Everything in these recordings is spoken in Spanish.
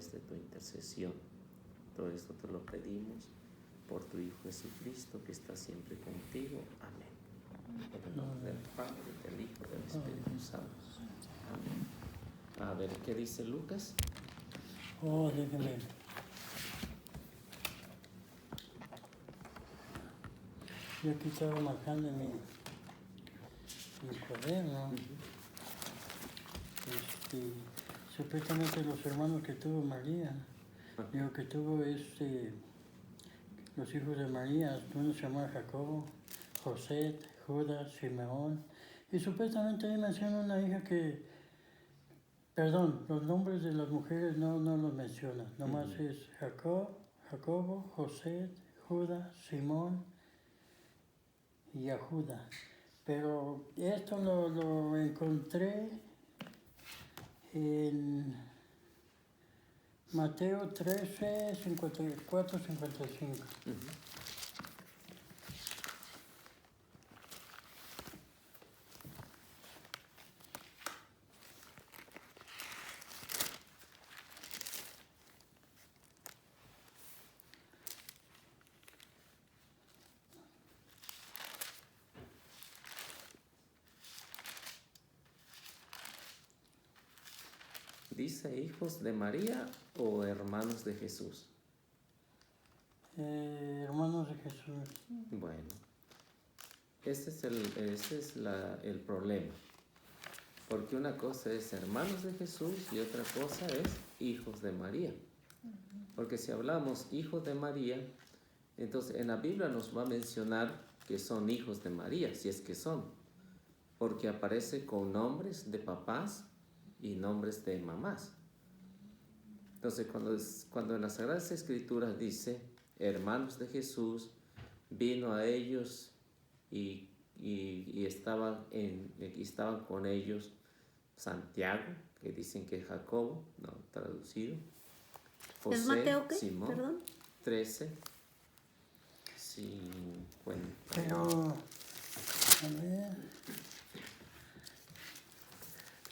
través de tu intercesión. Todo esto te lo pedimos por tu Hijo Jesucristo, que está siempre contigo. Amén. En el nombre del Padre, del Hijo, del Espíritu Santo. Amén. A ver, ¿qué dice Lucas? Déjeme. Yo aquí estaba marcando en mi cuaderno. Supuestamente los hermanos que tuvo María, digo que tuvo los hijos de María, uno se llamaba Jacobo, José, Judas, Simeón, y supuestamente ahí menciona una hija que, perdón, los nombres de las mujeres no los menciona, nomás es Jacobo, José, Judas, Simón y a Judas. Pero esto lo encontré en Mateo 13, 54, 55. ¿Dice hijos de María o hermanos de Jesús? Hermanos de Jesús. Bueno, ese es el problema. Porque una cosa es hermanos de Jesús y otra cosa es hijos de María. Porque si hablamos hijos de María, entonces en la Biblia nos va a mencionar que son hijos de María, si es que son. Porque aparece con nombres de papás y nombres de mamás. Entonces cuando en las Sagradas Escrituras dice hermanos de Jesús, vino a ellos y estaban con ellos Santiago, que dicen que es Jacobo, no traducido, José, ¿Es Mateo qué? Simón, Perdón. 13, 50. Pero, a ver,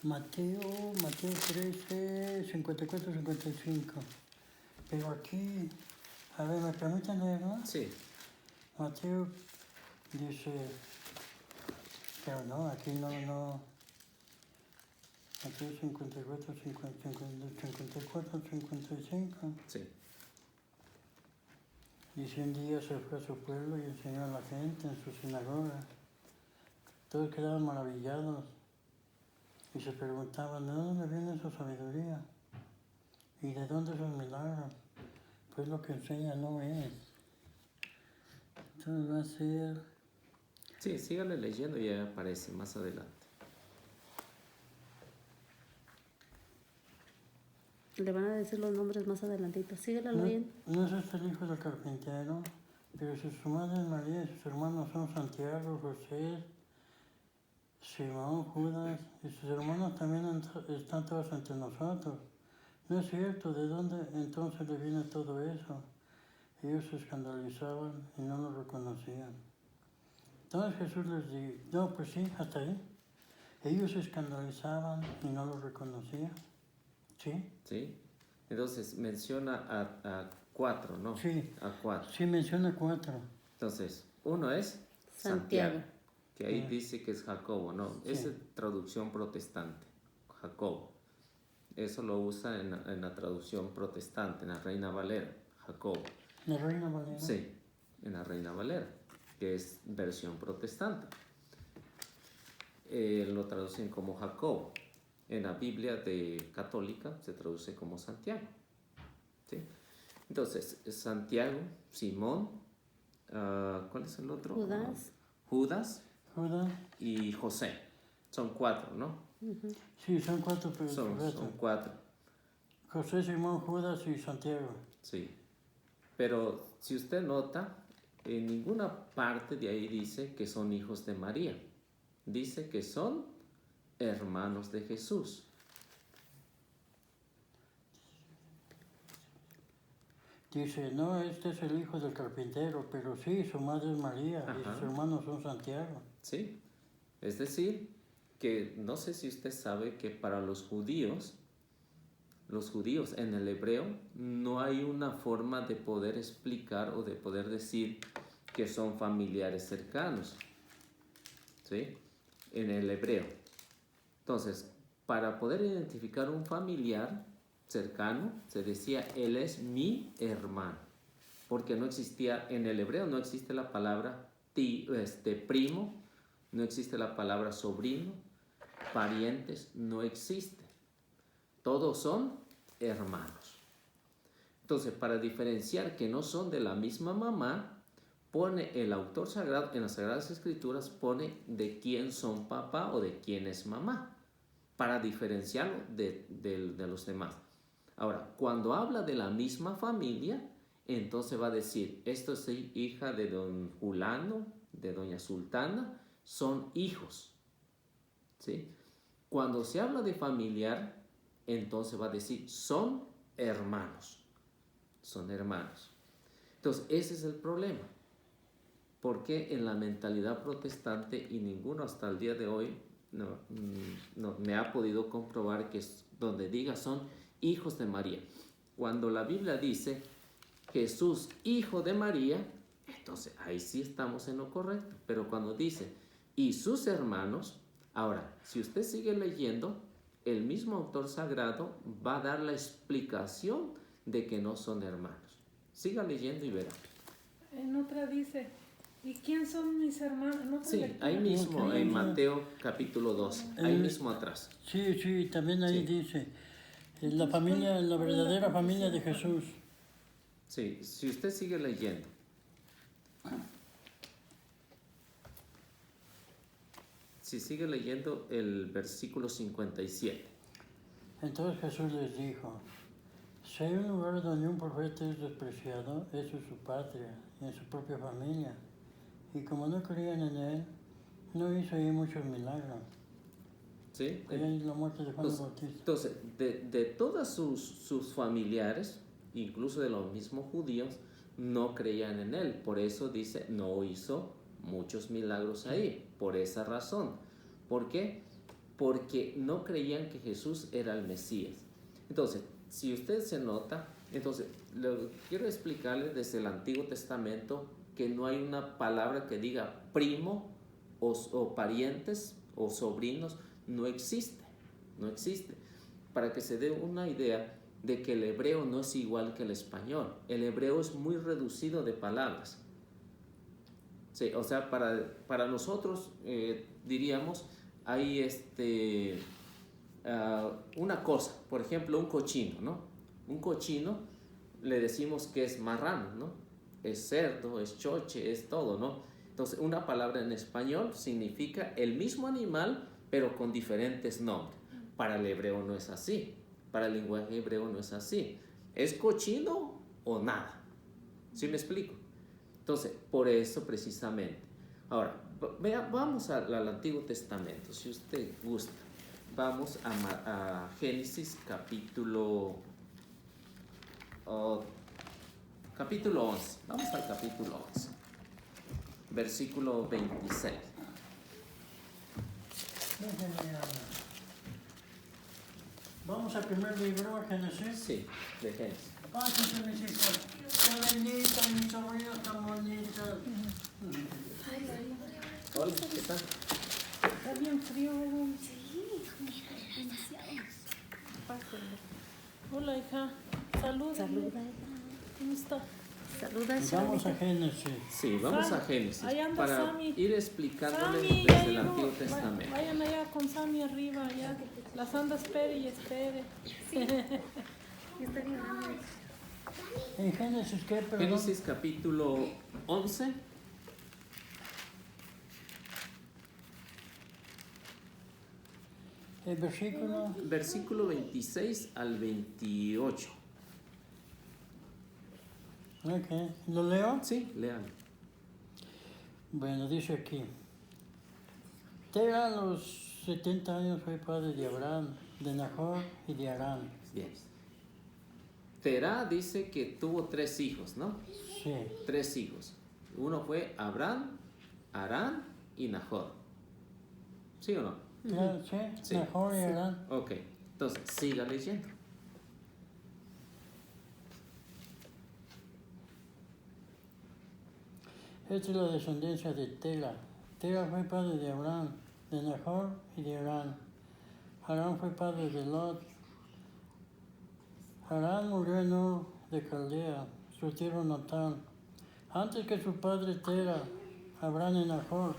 Mateo 13, 54, 55. Pero aquí, a ver, ¿me permiten leerlo? Sí. Mateo dice, pero no, aquí no. Mateo 54, 54, 55. Sí. Dice, un día se fue a su pueblo y enseñó a la gente en su sinagoga. Todos quedaban maravillados y se preguntaban, ¿de dónde viene su sabiduría? ¿Y de dónde esos milagros? Pues lo que enseña no es. Entonces va a ser... Sí, sígale leyendo y ya aparece más adelante. Le van a decir los nombres más adelantito. Síguela leyendo. No es este el hijo del carpintero, pero si su madre es María y sus hermanos son Santiago, José, Simón, Judas, y sus hermanos también están todos entre nosotros. No es cierto, ¿de dónde entonces le viene todo eso? Ellos se escandalizaban y no lo reconocían. Entonces Jesús les dijo, no, pues sí, hasta ahí. Ellos se escandalizaban y no lo reconocían. ¿Sí? Sí. Entonces menciona a 4, ¿no? Sí. A 4. Sí, menciona 4. Entonces, uno es Santiago, que ahí dice que es Jacobo, ¿no? Sí. Esa es traducción protestante, Jacobo. Eso lo usa en la traducción protestante, en la Reina Valera, Jacobo. ¿La Reina Valera? Sí, en la Reina Valera, que es versión protestante. Lo traducen como Jacobo. En la Biblia católica se traduce como Santiago. ¿Sí? Entonces, Santiago, Simón, ¿cuál es el otro? Judas. Judas. Y José. Son 4, ¿no? Sí, son 4, pero Son 4. José, Simón, Judas y Santiago. Sí. Pero si usted nota, en ninguna parte de ahí dice que son hijos de María. Dice que son hermanos de Jesús. Dice, no, este es el hijo del carpintero, pero sí, su madre es María. Ajá. Y sus hermanos son Santiago. Sí. Es decir, que no sé si usted sabe que para los judíos los judíos. En el hebreo no hay una forma de poder explicar o de poder decir que son familiares cercanos, ¿sí? En el hebreo. Entonces, para poder identificar un familiar cercano, se decía, él es mi hermano, porque no existía, en el hebreo no existe la palabra primo, no existe la palabra sobrino, parientes, no existe. Todos son hermanos. Entonces, para diferenciar que no son de la misma mamá, pone el autor sagrado, en las Sagradas Escrituras, pone de quién son papá o de quién es mamá, para diferenciarlo de los demás. Ahora, cuando habla de la misma familia, entonces va a decir, esto es hija de don Fulano, de doña Sultana, son hijos, ¿sí? Cuando se habla de familiar, entonces va a decir, son hermanos, son hermanos. Entonces, ese es el problema. Porque en la mentalidad protestante, y ninguno hasta el día de hoy no me ha podido comprobar que donde diga son hijos de María. Cuando la Biblia dice Jesús, hijo de María, entonces ahí sí estamos en lo correcto. Pero cuando dice y sus hermanos, ahora, si usted sigue leyendo, el mismo autor sagrado va a dar la explicación de que no son hermanos. Siga leyendo y verá. En otra dice, ¿y quién son mis hermanos? Sí, ahí mismo en Mateo capítulo 12, ahí mismo atrás. Sí, también ahí Sí. dice, la familia, la verdadera familia de Jesús. Sí, si usted sigue leyendo. Si sigue leyendo el versículo 57. Entonces Jesús les dijo, si hay un lugar donde un profeta es despreciado, eso es su patria, en su propia familia. Y como no creían en él, no hizo ahí muchos milagros. ¿Sí? Allá en la muerte de Juan el Bautista. Entonces, de todos sus familiares, incluso de los mismos judíos, no creían en él. Por eso dice, no hizo muchos milagros ahí, por esa razón. ¿Por qué? Porque no creían que Jesús era el Mesías. Entonces, si usted se nota, entonces, quiero explicarle desde el Antiguo Testamento que no hay una palabra que diga primo o parientes o sobrinos, no existe. Para que se dé una idea de que el hebreo no es igual que el español. El hebreo es muy reducido de palabras. Sí, o sea, para nosotros diríamos, hay una cosa, por ejemplo, un cochino, ¿no? Un cochino le decimos que es marrano, ¿no? Es cerdo, es choche, es todo, ¿no? Entonces, una palabra en español significa el mismo animal, pero con diferentes nombres. Para el hebreo no es así. Para el lenguaje hebreo no es así. ¿Es cochino o nada? ¿Sí me explico? Entonces, por eso precisamente. Ahora, vamos al Antiguo Testamento, si usted gusta. Vamos a Génesis capítulo 11. Vamos al capítulo 11. Versículo 26. Vamos al primer libro, Génesis. Sí, de Génesis. Pásense, mis hijos. Qué bendita, mis sobrinos tan bonitos. Hola, ¿qué tal? Está bien frío. Pásenle. Hola, hija. Saluda. Saluda. ¿Cómo está? Saluda. Vamos a Génesis. Sí, vamos a Génesis Ahí anda para Sammy. ir explicándoles Sammy, ya desde el llegó. Antiguo Testamento. Vayan allá con Sammy arriba, ya. Las anda espere y espere. Está bien. ¿En Génesis qué, perdón? Génesis capítulo 11. El versículo. Versículo 26 al 28. Ok, ¿lo leo? Sí, lean. Bueno, dice aquí. Tera a los 70 años fue padre de Abraham, de Nahor y de Harán. Bien. Terá dice que tuvo 3 hijos, ¿no? Sí. 3 hijos. Uno fue Abraham, Harán y Nahor. ¿Sí o no? Claro, sí, Sí. Nahor y Harán. Ok, entonces siga leyendo. Esta es la descendencia de Tera. Tera fue padre de Abraham, de Nahor y de Harán. Harán fue padre de Lot. Harán murió en Ur de Caldea, su tierra natal. Antes que su padre Tera, Abraham y Nahor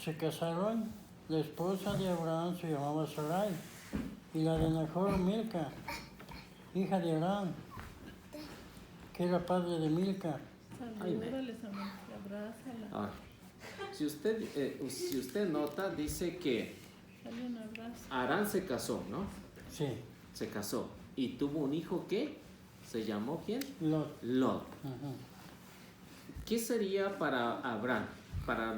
se casaron, la esposa de Abraham se llamaba Sarai, y la de Nahor Milca, hija de Abraham, que era padre de Milca. Salúdale, Samantha, abrázala. Ahora, si usted nota, dice que Dale un abrazo. Arán se casó, ¿no? Sí, Se casó y tuvo un hijo que se llamó ¿quién? Lot. Lot. Ujú. ¿Qué sería para Abraham, para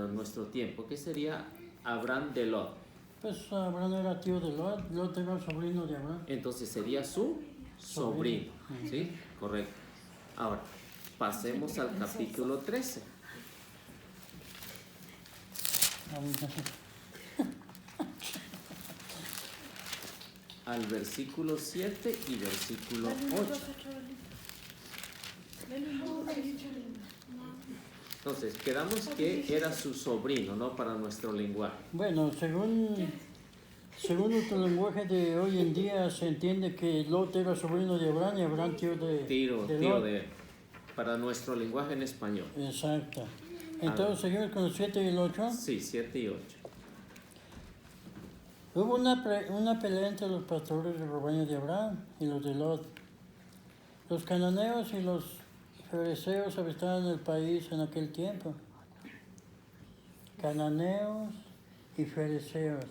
nuestro tiempo? ¿Qué sería Abraham de Lot? Pues Abraham era tío de Lot, Lot era el sobrino de Abraham. Entonces sería su sobrino, ¿sí? Correcto. Ahora, pasemos al capítulo 13. Al versículo 7 y versículo Dale un 8. abrazo, chavalito. Dale un abrazo, chavalito. Entonces, quedamos que era su sobrino, ¿no? Para nuestro lenguaje. Bueno, según nuestro lenguaje de hoy en día, se entiende que Lot era sobrino de Abraham y Abraham tío de Tío Lot. de... Para nuestro lenguaje en español. Exacto. Entonces, seguimos con el 7 y el 8. Sí, 7 y 8. Hubo una pelea entre los pastores del rebaño de Abraham y los de Lot. Los cananeos y los fereceos habitaban el país en aquel tiempo. Cananeos y fereceos.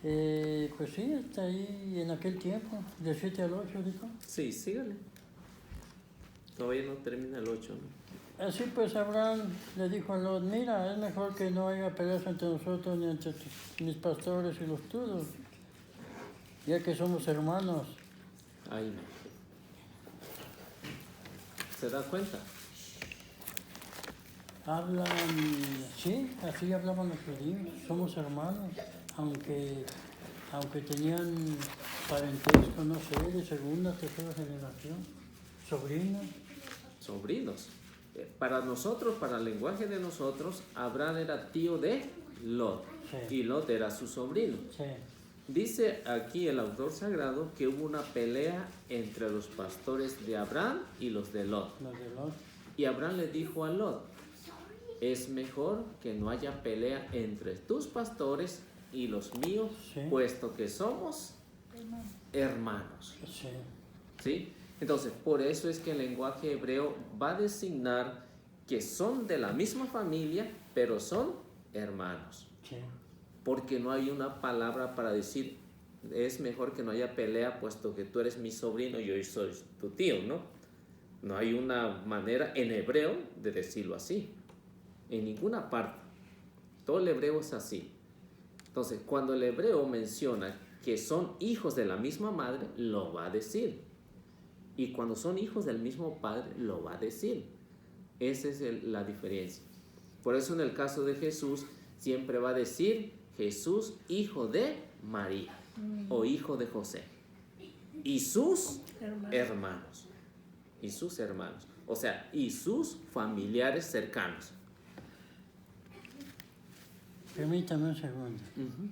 Pues sí, está ahí en aquel tiempo, del 7 al 8, dijo. Sí, sígale. Todavía no termina el 8, ¿no? Así pues Abraham le dijo a Lot, mira, es mejor que no haya peleas entre nosotros ni entre mis pastores y los tuyos, ya que somos hermanos. Ahí no. ¿Se da cuenta? Hablan, sí, así hablaban los judíos, somos hermanos, aunque tenían parentesco, no sé, de segunda, tercera generación, sobrinos. Sobrinos. Para nosotros, para el lenguaje de nosotros, Abraham era tío de Lot. Sí. Y Lot era su sobrino. Sí, Dice aquí el autor sagrado que hubo una pelea entre los pastores de Abraham y los de Lot. los de Lot. Y Abraham le dijo a Lot, es mejor que no haya pelea entre tus pastores y los míos, Sí. puesto que somos hermanos. Sí, ¿Sí? Entonces, por eso es que el lenguaje hebreo va a designar que son de la misma familia, pero son hermanos. sí, Porque no hay una palabra para decir, es mejor que no haya pelea, puesto que tú eres mi sobrino y yo soy tu tío, ¿no? No hay una manera en hebreo de decirlo así. En ninguna parte. Todo el hebreo es así. Entonces, cuando el hebreo menciona que son hijos de la misma madre, lo va a decir. Y cuando son hijos del mismo padre, lo va a decir. Esa es la diferencia. Por eso en el caso de Jesús, siempre va a decir Jesús, hijo de María o hijo de José. Y sus hermanos. Y sus hermanos. O sea, y sus familiares cercanos. permítame un segundo. Ujú.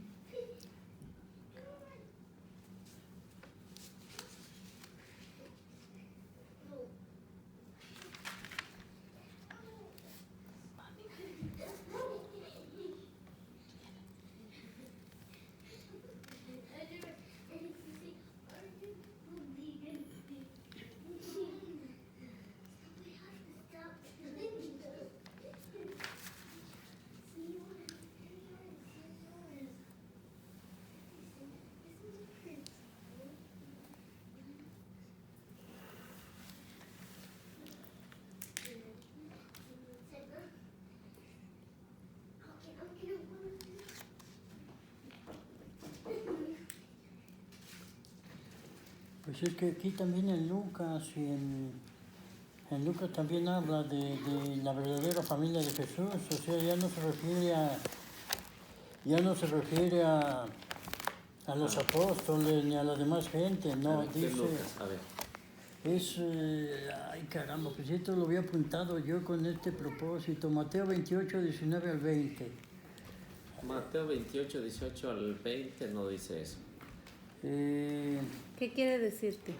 Pues es que aquí también en Lucas y en Lucas también habla de la verdadera familia de Jesús, o sea, ya no se refiere a los apóstoles ni a la demás gente, no, A ver, ¿qué dice, Lucas? A ver. Es, ay caramba, pues esto lo había apuntado yo con este propósito. Mateo 28, 19 al 20. Mateo 28, 18 al 20 no dice eso. ¿Qué quiere decirte?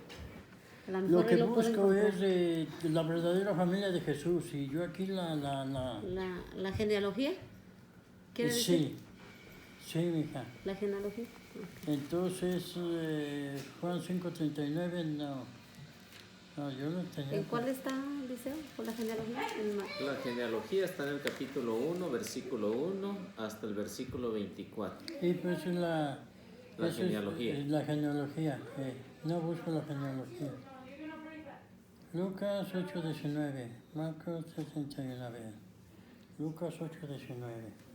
A lo Lo mejor que él lo puede busco encontrar. es de la verdadera familia de Jesús. Y yo aquí La genealogía. ¿Quiere decir? sí, mija. La genealogía. Entonces, Juan 5:39, no, yo no tenía. ¿En cuál está, Liceo? ¿Con la genealogía? La genealogía está en el capítulo 1, versículo 1 hasta el versículo 24. Y pues es La genealogía. Es la genealogía. No busco la genealogía. Lucas 8:19, Marcos 69. Lucas 8:19.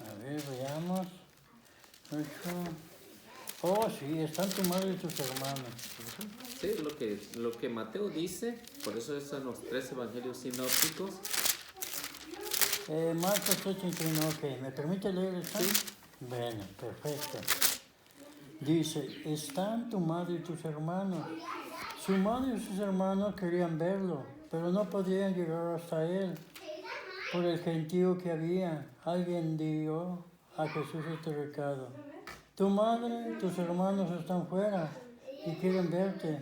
A ver, veamos. 8. Oh, sí, están tu madre y tus hermanos. Sí, lo que Mateo dice, por eso son los 3 evangelios sinópticos. Marcos 8:31, ok. ¿Me permite leer esto? Sí. Bueno, perfecto. Dice, están tu madre y tus hermanos. Su madre y sus hermanos querían verlo, pero no podían llegar hasta él. Por el gentío que había, alguien dio a Jesús este recado. Tu madre y tus hermanos están fuera y quieren verte.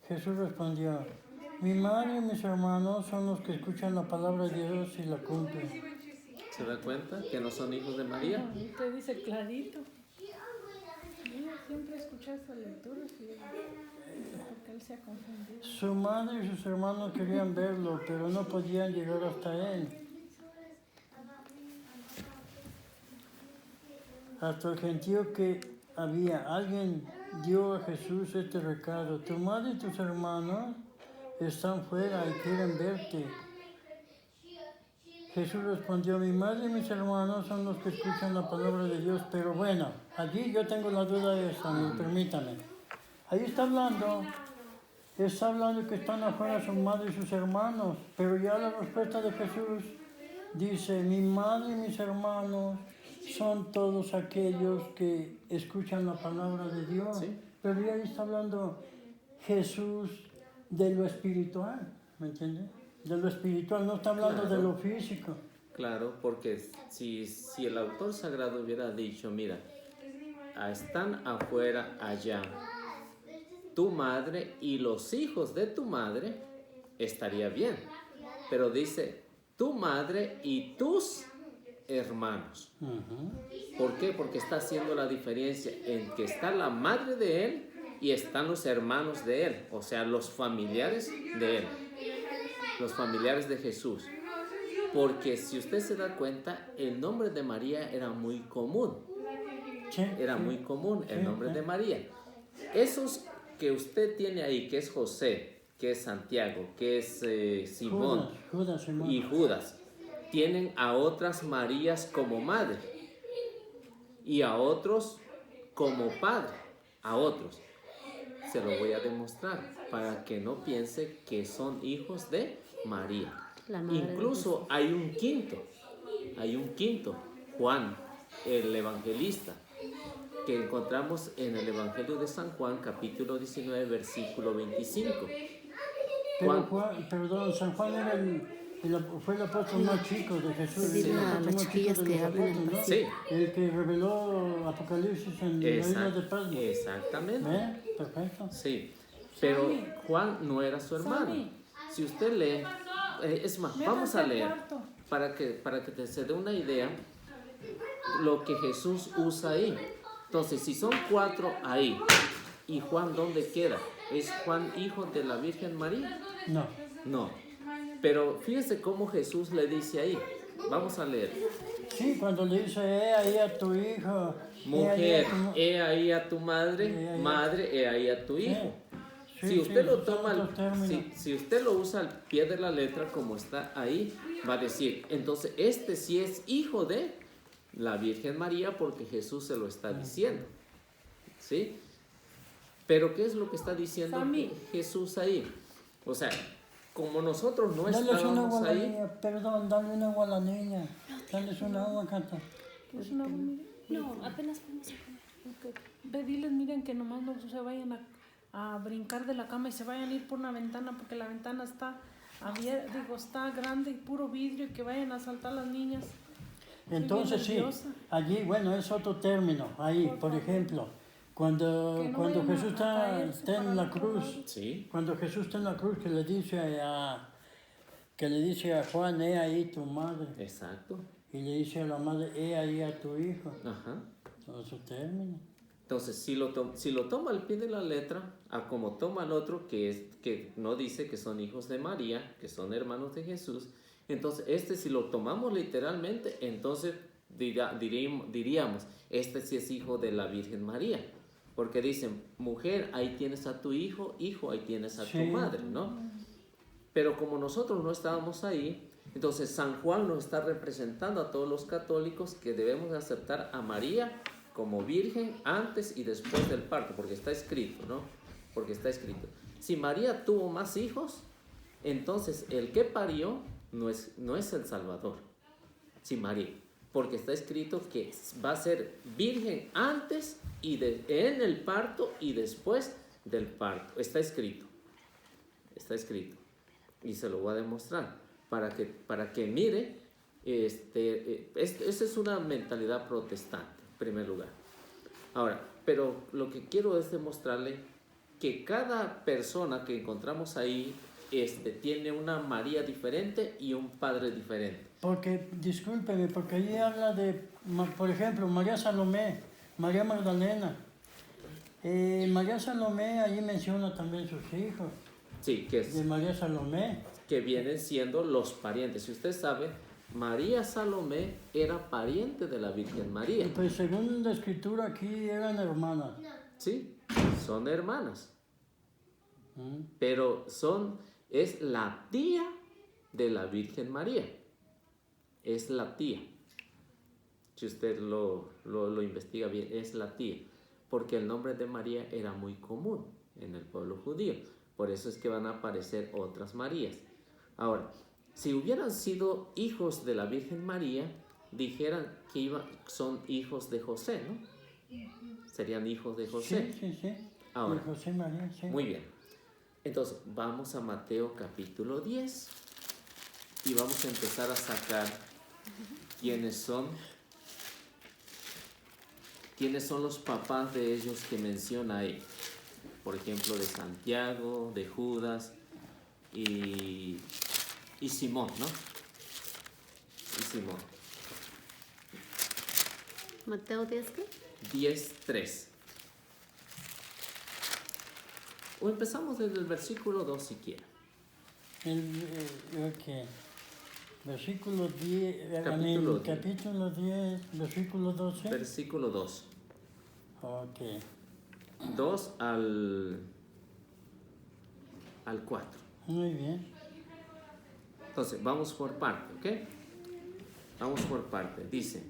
Jesús respondió, mi madre y mis hermanos son los que escuchan la palabra de Dios y la cumplen. ¿Se da cuenta que no son hijos de María? Y te dice clarito. Yo siempre escuché esta lectura porque él se ha confundido. Su madre y sus hermanos querían verlo, pero no podían llegar hasta él. Hasta el gentío que había, alguien dio a Jesús este recado. Tu madre y tus hermanos están fuera y quieren verte. Jesús respondió, mi madre y mis hermanos son los que escuchan la palabra de Dios. Pero bueno, allí yo tengo la duda de esa, permítame. Ahí está hablando que están afuera su madre y sus hermanos. Pero ya la respuesta de Jesús dice, mi madre y mis hermanos son todos aquellos que escuchan la palabra de Dios. Sí. Pero ya ahí está hablando Jesús de lo espiritual, ¿me entiendes? De lo espiritual, no está hablando Claro. de lo físico. Claro, porque si el autor sagrado hubiera dicho, mira, están afuera allá tu madre y los hijos de tu madre, estaría bien. Pero dice, tu madre y tus hermanos. Uh-huh. ¿Por qué? Porque está haciendo la diferencia en que está la madre de él y están los hermanos de él, o sea, los familiares de él, los familiares de Jesús. Porque si usted se da cuenta, el nombre de María era muy común. Sí, Era sí. muy común el Sí, nombre sí. de María. Esos que usted tiene ahí, que es José, que es Santiago, que es Simón Judas, Simón. y Judas, tienen a otras Marías como madre y a otros como padre, a otros. Se lo voy a demostrar para que no piense que son hijos de María. La madre de Incluso hay un quinto, Juan, el evangelista, que encontramos en el Evangelio de San Juan, capítulo 19, versículo 25. Pero San Juan era fue el apóstol más chico de Jesús. Sí, el a apóstol las más chico chiquillas de que los hablan en apóstoles, ¿no? Sí. El que reveló Apocalipsis en la isla de Pasmo. Exactamente. Perfecto. Sí, pero Juan no era su hermano. Sammy. Si usted lee, es más, vamos a leer para que se dé una idea lo que Jesús usa ahí. Entonces, si son 4 ahí, ¿y Juan dónde queda? ¿Es Juan hijo de la Virgen María? No. No. Pero fíjese cómo Jesús le dice ahí. Vamos a leer. Sí, cuando le dice, ahí a tu hijo. Mujer, he ahí a tu madre, madre, ahí a tu hijo. Sí, Si usted lo son toma, otros términos. si usted lo usa al pie de la letra como está ahí, va a decir, entonces este sí es hijo de la Virgen María porque Jesús se lo está diciendo. ¿Sí? Pero ¿qué es lo que está diciendo Sammy. Jesús ahí? O sea, como nosotros no Dale un agua estábamos a la ahí, niña, perdón, dale un agua a la niña. Dale un agua, Cata. ¿Es una Miriam? No, apenas fuimos a comer. Ok. Ve, diles, miren, que nomás no se vayan a brincar de la cama y se vayan a ir por una ventana, porque la ventana está abierta, digo, está grande y puro vidrio, y que vayan a saltar las niñas. Estoy Entonces bien sí, nerviosa. allí, bueno, es otro término. Ahí, Por por favor. ejemplo, cuando, Que no cuando vayan a Jesús caerse está para en la el otro cruz, lado. Sí, cuando Jesús está en la cruz, que le dice a Juan, he ahí tu madre, exacto. y le dice a la madre, he ahí a tu hijo. Ajá. Otro término. Entonces, si lo toma al pie de la letra, a como toma el otro, que no dice que son hijos de María, que son hermanos de Jesús, entonces si lo tomamos literalmente, entonces diríamos, este sí es hijo de la Virgen María. Porque dicen, mujer, ahí tienes a tu hijo, hijo, ahí tienes a tu Sí. madre, ¿no? Pero como nosotros no estábamos ahí, entonces San Juan nos está representando a todos los católicos que debemos de aceptar a María como virgen antes y después del parto, porque está escrito, ¿no? Porque está escrito. Si María tuvo más hijos, entonces el que parió no es el Salvador, si María, porque está escrito que va a ser virgen antes y en el parto y después del parto. Está escrito. Y se lo voy a demostrar para que mire, esa es una mentalidad protestante, en primer lugar. Ahora, pero lo que quiero es demostrarle que cada persona que encontramos ahí tiene una María diferente y un padre diferente. Porque, discúlpeme, porque allí habla de, por ejemplo, María Salomé, María Magdalena. María Salomé, allí menciona también sus hijos, Sí, de María Salomé. que vienen siendo los parientes. Si usted sabe, María Salomé era pariente de la Virgen María. Pues según la escritura aquí eran hermanas. Sí, son hermanas, ¿Mm? pero es la tía de la Virgen María. Es la tía. Si usted lo investiga bien, es la tía. Porque el nombre de María era muy común en el pueblo judío. Por eso es que van a aparecer otras Marías. Ahora, si hubieran sido hijos de la Virgen María, dijeran que son hijos de José, ¿no? Serían hijos de José. Sí. Ahora, De José María, sí. muy bien. Entonces, vamos a Mateo capítulo 10 y vamos a empezar a sacar quiénes son los papás de ellos que menciona ahí. Por ejemplo, de Santiago, de Judas y Simón, ¿no? Y Simón. Mateo 10, ¿qué? 10:3. O empezamos desde el versículo 2 si quieren. Ok. Versículo 10, Capítulo 10. capítulo 10, versículo 12. Versículo 2. Ok. 2 al 4. Muy bien. Entonces, vamos por parte, ¿ok? Vamos por parte. Dice,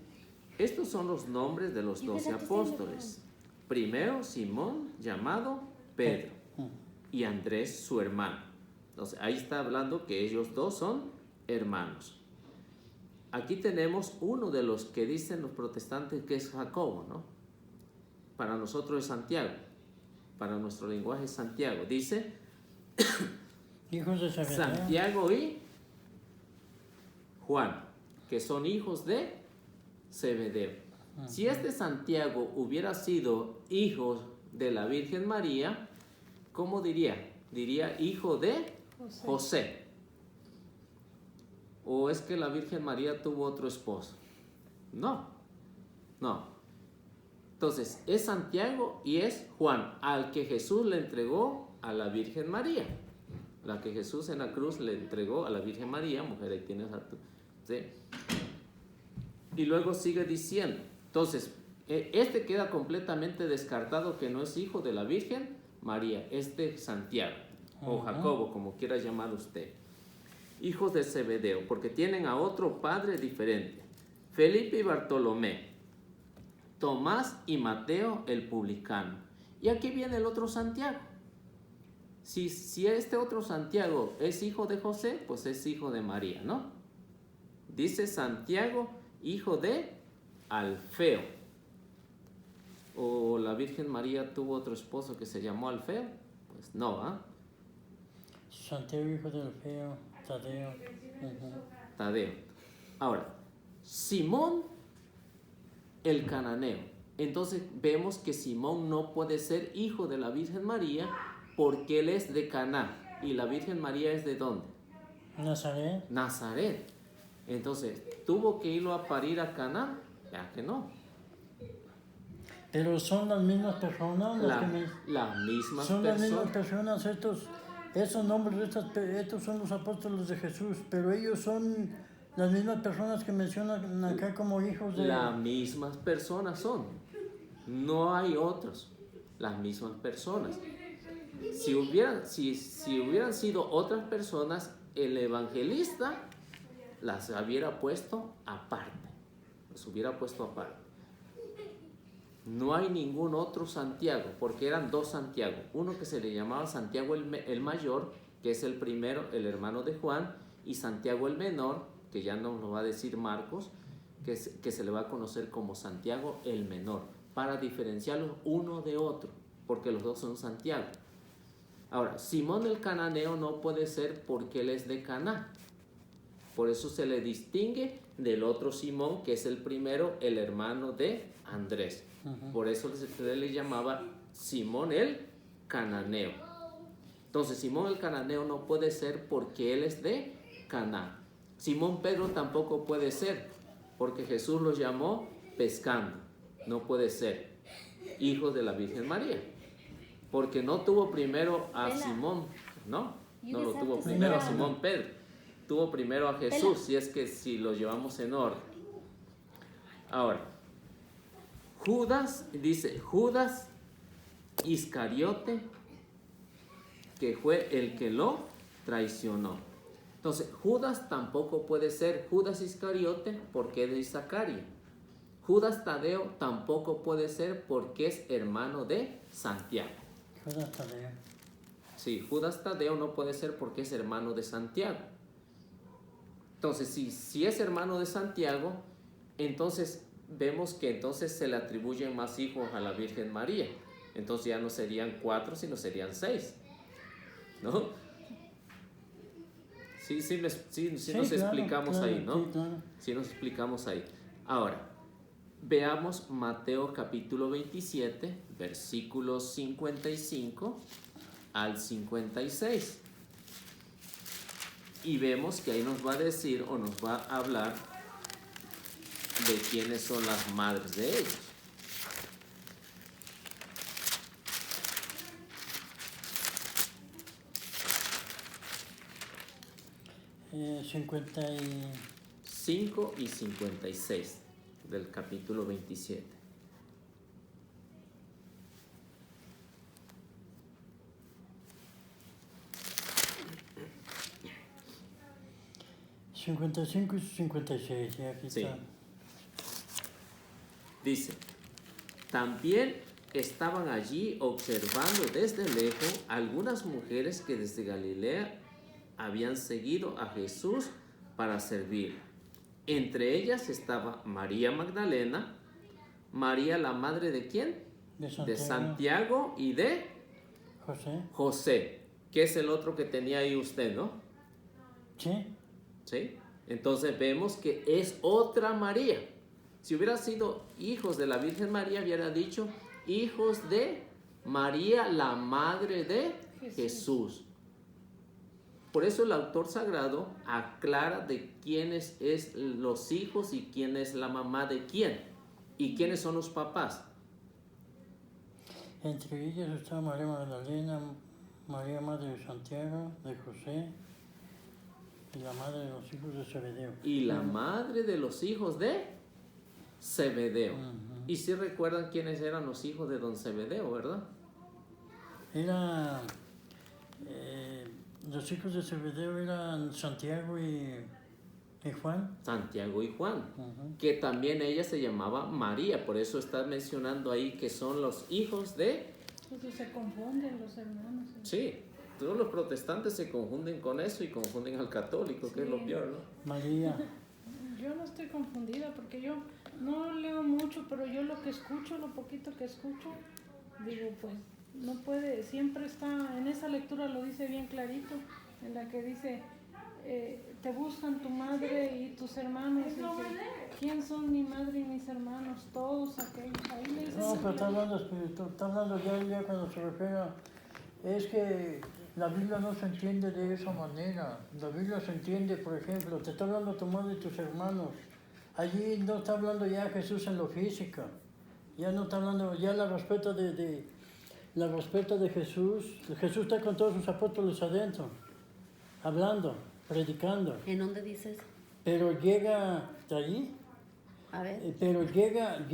estos son los nombres de los 12 apóstoles. Primero, Simón, llamado Pedro, y Andrés, su hermano. Entonces, ahí está hablando que ellos dos son hermanos. Aquí tenemos uno de los que dicen los protestantes que es Jacobo, ¿no? Para nosotros es Santiago. Para nuestro lenguaje es Santiago. Dice Hijos de Zebedeo. Santiago y Juan, que son hijos de Zebedeo. Si este Santiago hubiera sido hijo de la Virgen María, ¿cómo diría? Diría hijo de José. ¿O es que la Virgen María tuvo otro esposo? No. Entonces, es Santiago y es Juan, al que Jesús le entregó a la Virgen María. La que Jesús en la cruz le entregó a la Virgen María, mujer, ahí tienes a tu... ¿sí? Y luego sigue diciendo, entonces, queda completamente descartado que no es hijo de la Virgen María, Santiago, o Jacobo, como quiera llamar usted. Hijos de Zebedeo, porque tienen a otro padre diferente. Felipe y Bartolomé, Tomás y Mateo el publicano. Y aquí viene el otro Santiago. Si este otro Santiago es hijo de José, pues es hijo de María, ¿no? Dice Santiago, hijo de Alfeo. ¿O la Virgen María tuvo otro esposo que se llamó Alfeo? Pues no, ¿ah? Santiago, hijo de Alfeo, Tadeo. Tadeo. Ahora, Simón el cananeo. Entonces vemos que Simón no puede ser hijo de la Virgen María porque él es de Caná. ¿Y la Virgen María es de dónde? Nazaret. Nazaret. Entonces, ¿tuvo que irlo a parir a Caná? Ya que no. Pero son las mismas personas Las mismas son las mismas personas. personas, esos nombres, estos son los apóstoles de Jesús, pero ellos son las mismas personas que mencionan acá como hijos de... Las mismas personas son. No hay otros. Las mismas personas. Si hubieran sido otras personas, el evangelista las hubiera puesto aparte. Las hubiera puesto aparte. No hay ningún otro Santiago, porque eran dos Santiago. Uno que se le llamaba Santiago el mayor, que es el primero, el hermano de Juan, y Santiago el menor, que ya nos lo va a decir Marcos, que se le va a conocer como Santiago el menor, para diferenciarlos uno de otro, porque los dos son Santiago. Ahora, Simón el cananeo no puede ser porque él es de Caná. Por eso se le distingue del otro Simón, que es el primero, el hermano de Andrés. Por eso se le llamaba Simón el cananeo. Entonces, Simón el cananeo no puede ser porque él es de Caná. Simón Pedro tampoco puede ser porque Jesús los llamó pescando. No puede ser hijo de la Virgen María. Porque no tuvo primero a Simón, no lo tuvo primero a Simón Pedro. Tuvo primero a Jesús, si lo llevamos en orden. Ahora, Judas Iscariote, que fue el que lo traicionó. Entonces, Judas tampoco puede ser Judas Iscariote porque es de Zacarías. Judas Tadeo tampoco puede ser porque es hermano de Santiago. Judas Tadeo. Sí, Judas Tadeo no puede ser porque es hermano de Santiago. Entonces, si es hermano de Santiago, entonces vemos que entonces se le atribuyen más hijos a la Virgen María. Entonces ya no serían 4, sino serían 6. ¿No? Sí, nos explicamos claro, ahí, ¿no? Sí, claro. Sí nos explicamos ahí. Ahora, veamos Mateo capítulo 27, versículos 55 al 56. Y vemos que ahí nos va a decir o nos va a hablar de quiénes son las madres de ellos. Eh, 5 y 56 del capítulo 27. y 55 y 56, ya aquí Sí. está. Dice, también estaban allí observando desde lejos algunas mujeres que desde Galilea habían seguido a Jesús para servir. Entre ellas estaba María Magdalena, María la madre de ¿quién? De Santiago y de José, que es el otro que tenía ahí usted, ¿no? Sí. ¿Sí? Entonces vemos que es otra María. Si hubiera sido hijos de la Virgen María, hubiera dicho hijos de María, la madre de Jesús. Por eso el autor sagrado aclara de quiénes es los hijos y quién es la mamá de quién y quiénes son los papás. Entre ellas estaba María Magdalena, María madre de Santiago, de José, y la madre de los hijos de Zebedeo. Y la madre de los hijos de Zebedeo. Y si recuerdan quiénes eran los hijos de don Zebedeo, ¿verdad? Los hijos de Zebedeo eran Santiago y Juan. Santiago y Juan, que también ella se llamaba María, por eso está mencionando ahí que son los hijos de... Entonces se confunden los hermanos. Sí, todos los protestantes se confunden con eso y confunden al católico, que es lo peor, ¿no? María. Yo no estoy confundida porque yo no leo mucho, pero yo lo que escucho, lo poquito que escucho, digo, pues no puede, siempre está, en esa lectura lo dice bien clarito, en la que dice, te buscan tu madre y tus hermanos, y dice, ¿quién son mi madre y mis hermanos? Todos aquellos, ahí le dice. No, pero está hablando espiritual, está hablando ya cuando se refiere a... Es que la Biblia no se entiende de esa manera. La Biblia se entiende, por ejemplo, te está hablando tu madre y tus hermanos. Allí no está hablando ya Jesús en lo físico. Ya no está hablando, ya la respeto de Jesús. Jesús está con todos sus apóstoles adentro, hablando, predicando. ¿En dónde dices? Pero llega de allí. A ver. Pero llegan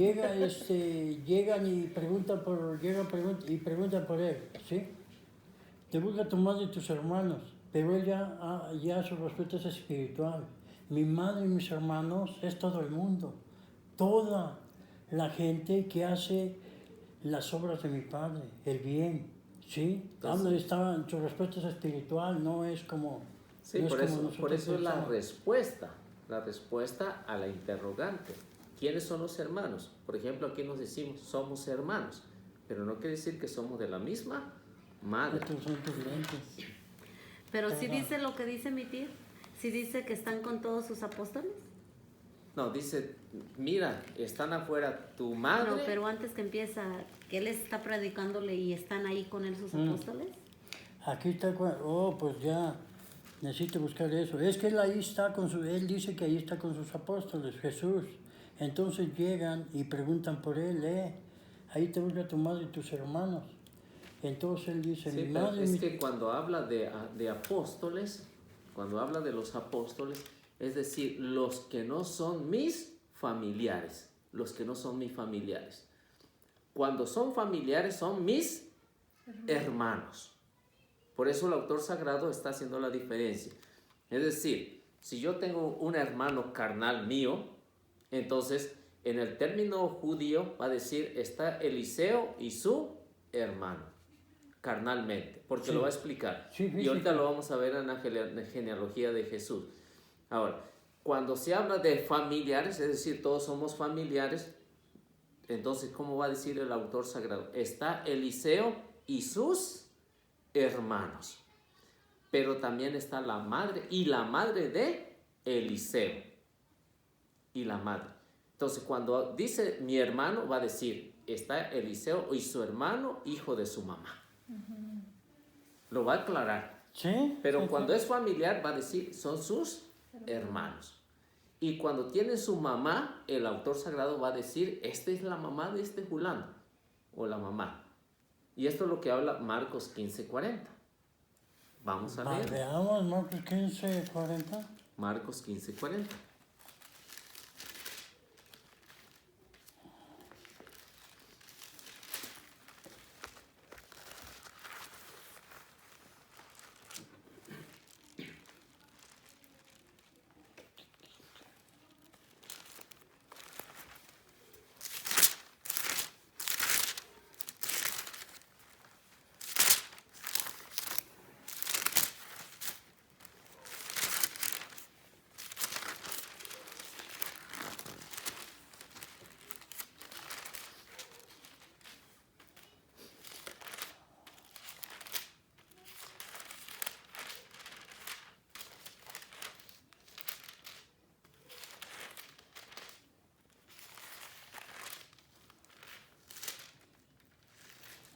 y preguntan preguntan por él, ¿sí? Te busca tu madre y tus hermanos, pero él ya su respeto es espiritual. Mi madre y mis hermanos es todo el mundo, toda la gente que hace las obras de mi Padre, el bien, ¿sí? Su respeto es espiritual, no es como... Sí, no por es como eso, por nosotros eso es pensamos. la respuesta a la interrogante. ¿Quiénes son los hermanos? Por ejemplo, aquí nos decimos, somos hermanos, pero no quiere decir que somos de la misma madre. Estos son tus lentes. Pero si Perdón. dice lo que dice mi tía, si dice que están con todos sus apóstoles. No, dice, mira, están afuera tu madre. No, pero antes que empieza, que él está predicándole y están ahí con él sus apóstoles. Aquí está, pues ya, necesito buscar eso. Es que él ahí está él dice que ahí está con sus apóstoles, Jesús. Entonces llegan y preguntan por él, ahí te busca tu madre y tus hermanos. Entonces él dice, Sí, mi pero madre... es que cuando habla de apóstoles, cuando habla de los apóstoles, es decir, los que no son mis familiares, los que no son mis familiares. Cuando son familiares son mis hermanos. Por eso el autor sagrado está haciendo la diferencia. Es decir, si yo tengo un hermano carnal mío, entonces en el término judío va a decir está Eliseo y su hermano, carnalmente, porque Sí. lo va a explicar. Sí, Y ahorita sí. lo vamos a ver en la genealogía de Jesús. Ahora, cuando se habla de familiares, es decir, todos somos familiares, entonces, ¿cómo va a decir el autor sagrado? Está Eliseo y sus hermanos. Pero también está la madre y la madre de Eliseo. Y la madre. Entonces, cuando dice mi hermano, va a decir, está Eliseo y su hermano, hijo de su mamá. Lo va a aclarar. Sí. Pero sí, cuando sí. es familiar, va a decir, son sus hermanos. Y cuando tiene su mamá, el autor sagrado va a decir, esta es la mamá de este fulano, o la mamá. Y esto es lo que habla Marcos 15:40. Vamos a leer. Veamos Marcos 15:40. Marcos 15:40.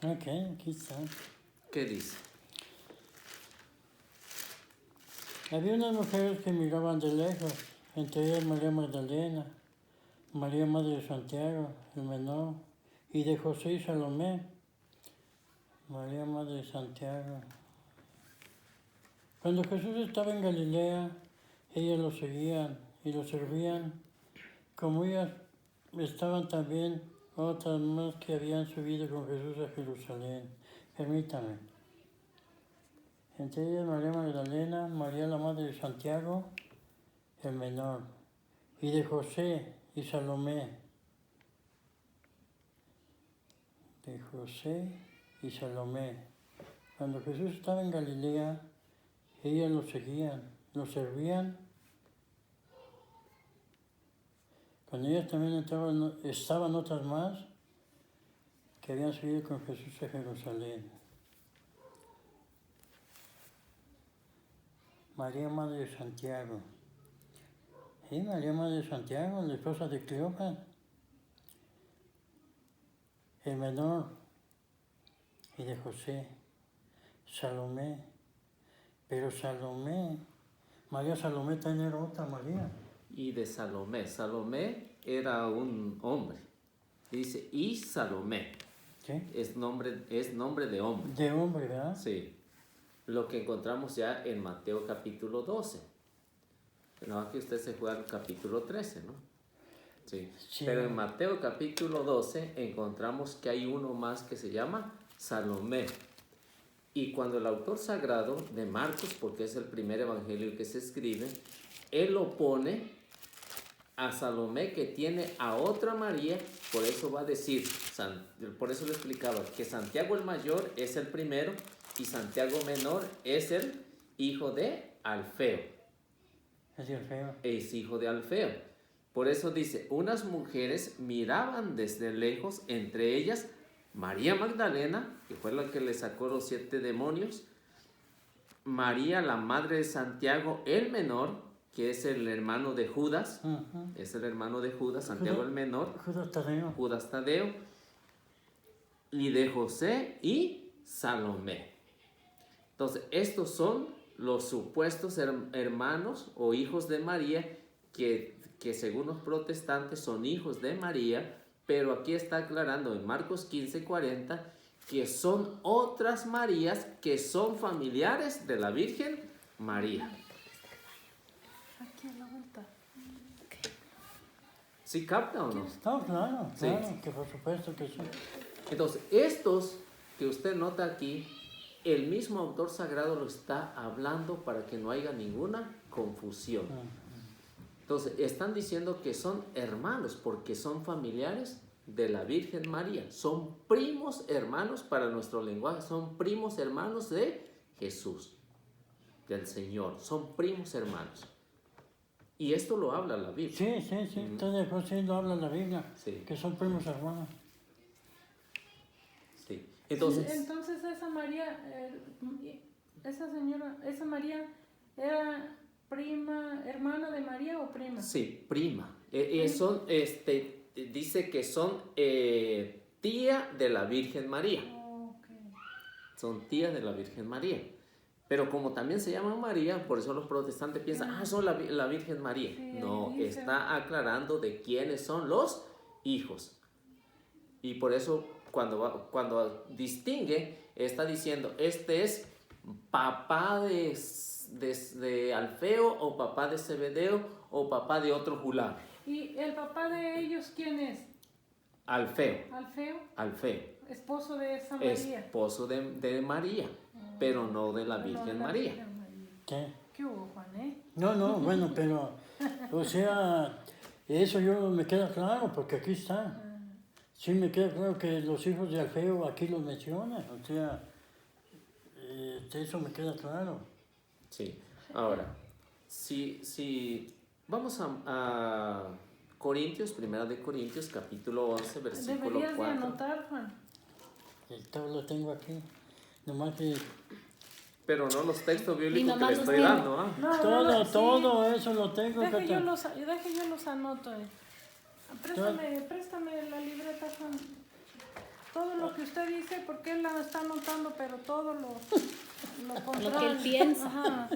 Ok, aquí está. ¿Qué dice? Había unas mujeres que miraban de lejos, entre ellas María Magdalena, María Madre de Santiago, el menor, y de José y Salomé. María Madre de Santiago. Cuando Jesús estaba en Galilea, ellas lo seguían y lo servían. Como ellas estaban también otras más que habían subido con Jesús a Jerusalén. Permítame. Entre ellas María Magdalena, María la Madre de Santiago, el menor, y de José y Salomé. De José y Salomé. Cuando Jesús estaba en Galilea, ellas lo seguían, lo servían. Con ellas también estaban otras más que habían subido con Jesús a Jerusalén. María, madre de Santiago. Sí, María, madre de Santiago, la esposa de Cleofas. El menor y de José. Salomé. Pero Salomé, María Salomé también era otra María. Y de Salomé. Salomé era un hombre. Dice, y Salomé. ¿Qué? Es nombre de hombre. De hombre, ¿verdad? Sí. Lo que encontramos ya en Mateo capítulo 12. No, que usted se juega al capítulo 13, ¿no? Sí. Sí. Pero en Mateo capítulo 12 encontramos que hay uno más que se llama Salomé. Y cuando el autor sagrado de Marcos, porque es el primer evangelio que se escribe, él lo pone a Salomé, que tiene a otra María. Por eso va a decir, por eso le explicaba que Santiago el mayor es el primero y Santiago menor es el hijo de Alfeo. Es el feo. Es hijo de Alfeo. Por eso dice, unas mujeres miraban desde lejos, entre ellas María Magdalena, que fue la que le sacó los 7 demonios, María, la madre de Santiago el menor, que es el hermano de Judas, es el hermano de Judas, Santiago el menor, Judas Tadeo, y de José y Salomé. Entonces, estos son los supuestos hermanos o hijos de María, que según los protestantes son hijos de María, pero aquí está aclarando en Marcos 15:40 que son otras Marías que son familiares de la Virgen María. Aquí a la vuelta. ¿Sí capta o no? No, claro, Sí. claro, que por supuesto que sí. Entonces, estos que usted nota aquí, el mismo autor sagrado lo está hablando para que no haya ninguna confusión. Entonces, están diciendo que son hermanos porque son familiares de la Virgen María. Son primos hermanos para nuestro lenguaje, son primos hermanos de Jesús, del Señor. Son primos hermanos. Y esto lo habla la Biblia. Sí, entonces pues, sí lo habla la Biblia, Sí. que son primos hermanos. Sí. Entonces, Esa María, esa señora, esa María era prima, hermana de María o prima. sí, prima. Dice que son tía de la Virgen María. Okay. Son tía de la Virgen María. Pero como también se llaman María, por eso los protestantes piensan, son la Virgen María. Sí, No, dice. está aclarando de quiénes son los hijos. Y por eso cuando distingue, está diciendo, este es papá de Alfeo, o papá de Zebedeo, o papá de otro Julán. ¿Y el papá de ellos quién es? Alfeo. Alfeo, esposo de esa María. Esposo de María, pero no de la Virgen María. ¿Qué? ¿Qué hubo, Juan, No, bueno, pero, o sea, eso yo me queda claro, porque aquí está. Sí me queda claro que los hijos de Alfeo aquí los mencionan, o sea, eso me queda claro. Sí. Ahora, si vamos a Corintios, 1 de Corintios, capítulo 11, versículo Deberías 4. de anotar, Juan. Todo lo tengo aquí, nomás que Pero no los textos bíblicos que nomás le los estoy tiene. dando, ¿ah? No, sí. todo eso lo tengo. Deje yo Cata. los anoto. Préstame la libreta, Juan. Todo lo que usted dice, porque él la está anotando, pero todo lo contrario. Lo que él piensa. Ajá.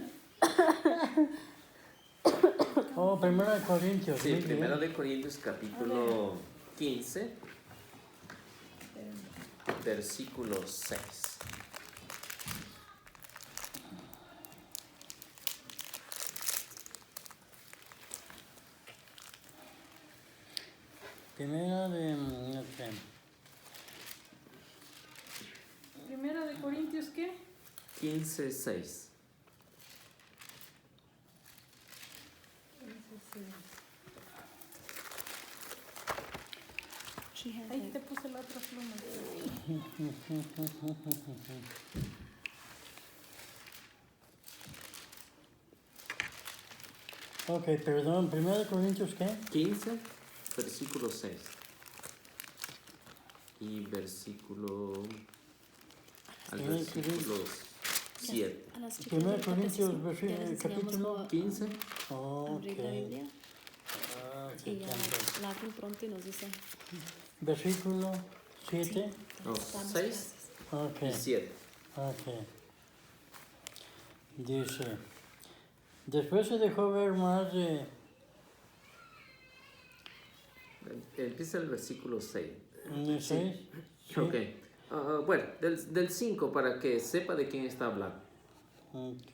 Oh, 1 de Corintios. Sí, sí, 1 de Corintios, capítulo 15, versículo 6. Primera de... Primera de Corintios, ¿qué? 15, 6. Ahí te puse la otra pluma. Ok, perdón, 1 de Corintios, ¿qué? 15, versículo 6 y al versículo 7. A las chicas Primero del Corintios, catecismo, ya les enseñamos capítulo cómo 15. abrir la Biblia Ok. y ya la abren pronto y nos dicen. Versículo 7. No, Damos 6 Ok. y 7. Ok. Dice, después se dejó ver más de... Empieza el versículo 6. ¿De 6? Ok. Bueno, del 5 para que sepa de quién está hablando. Ok.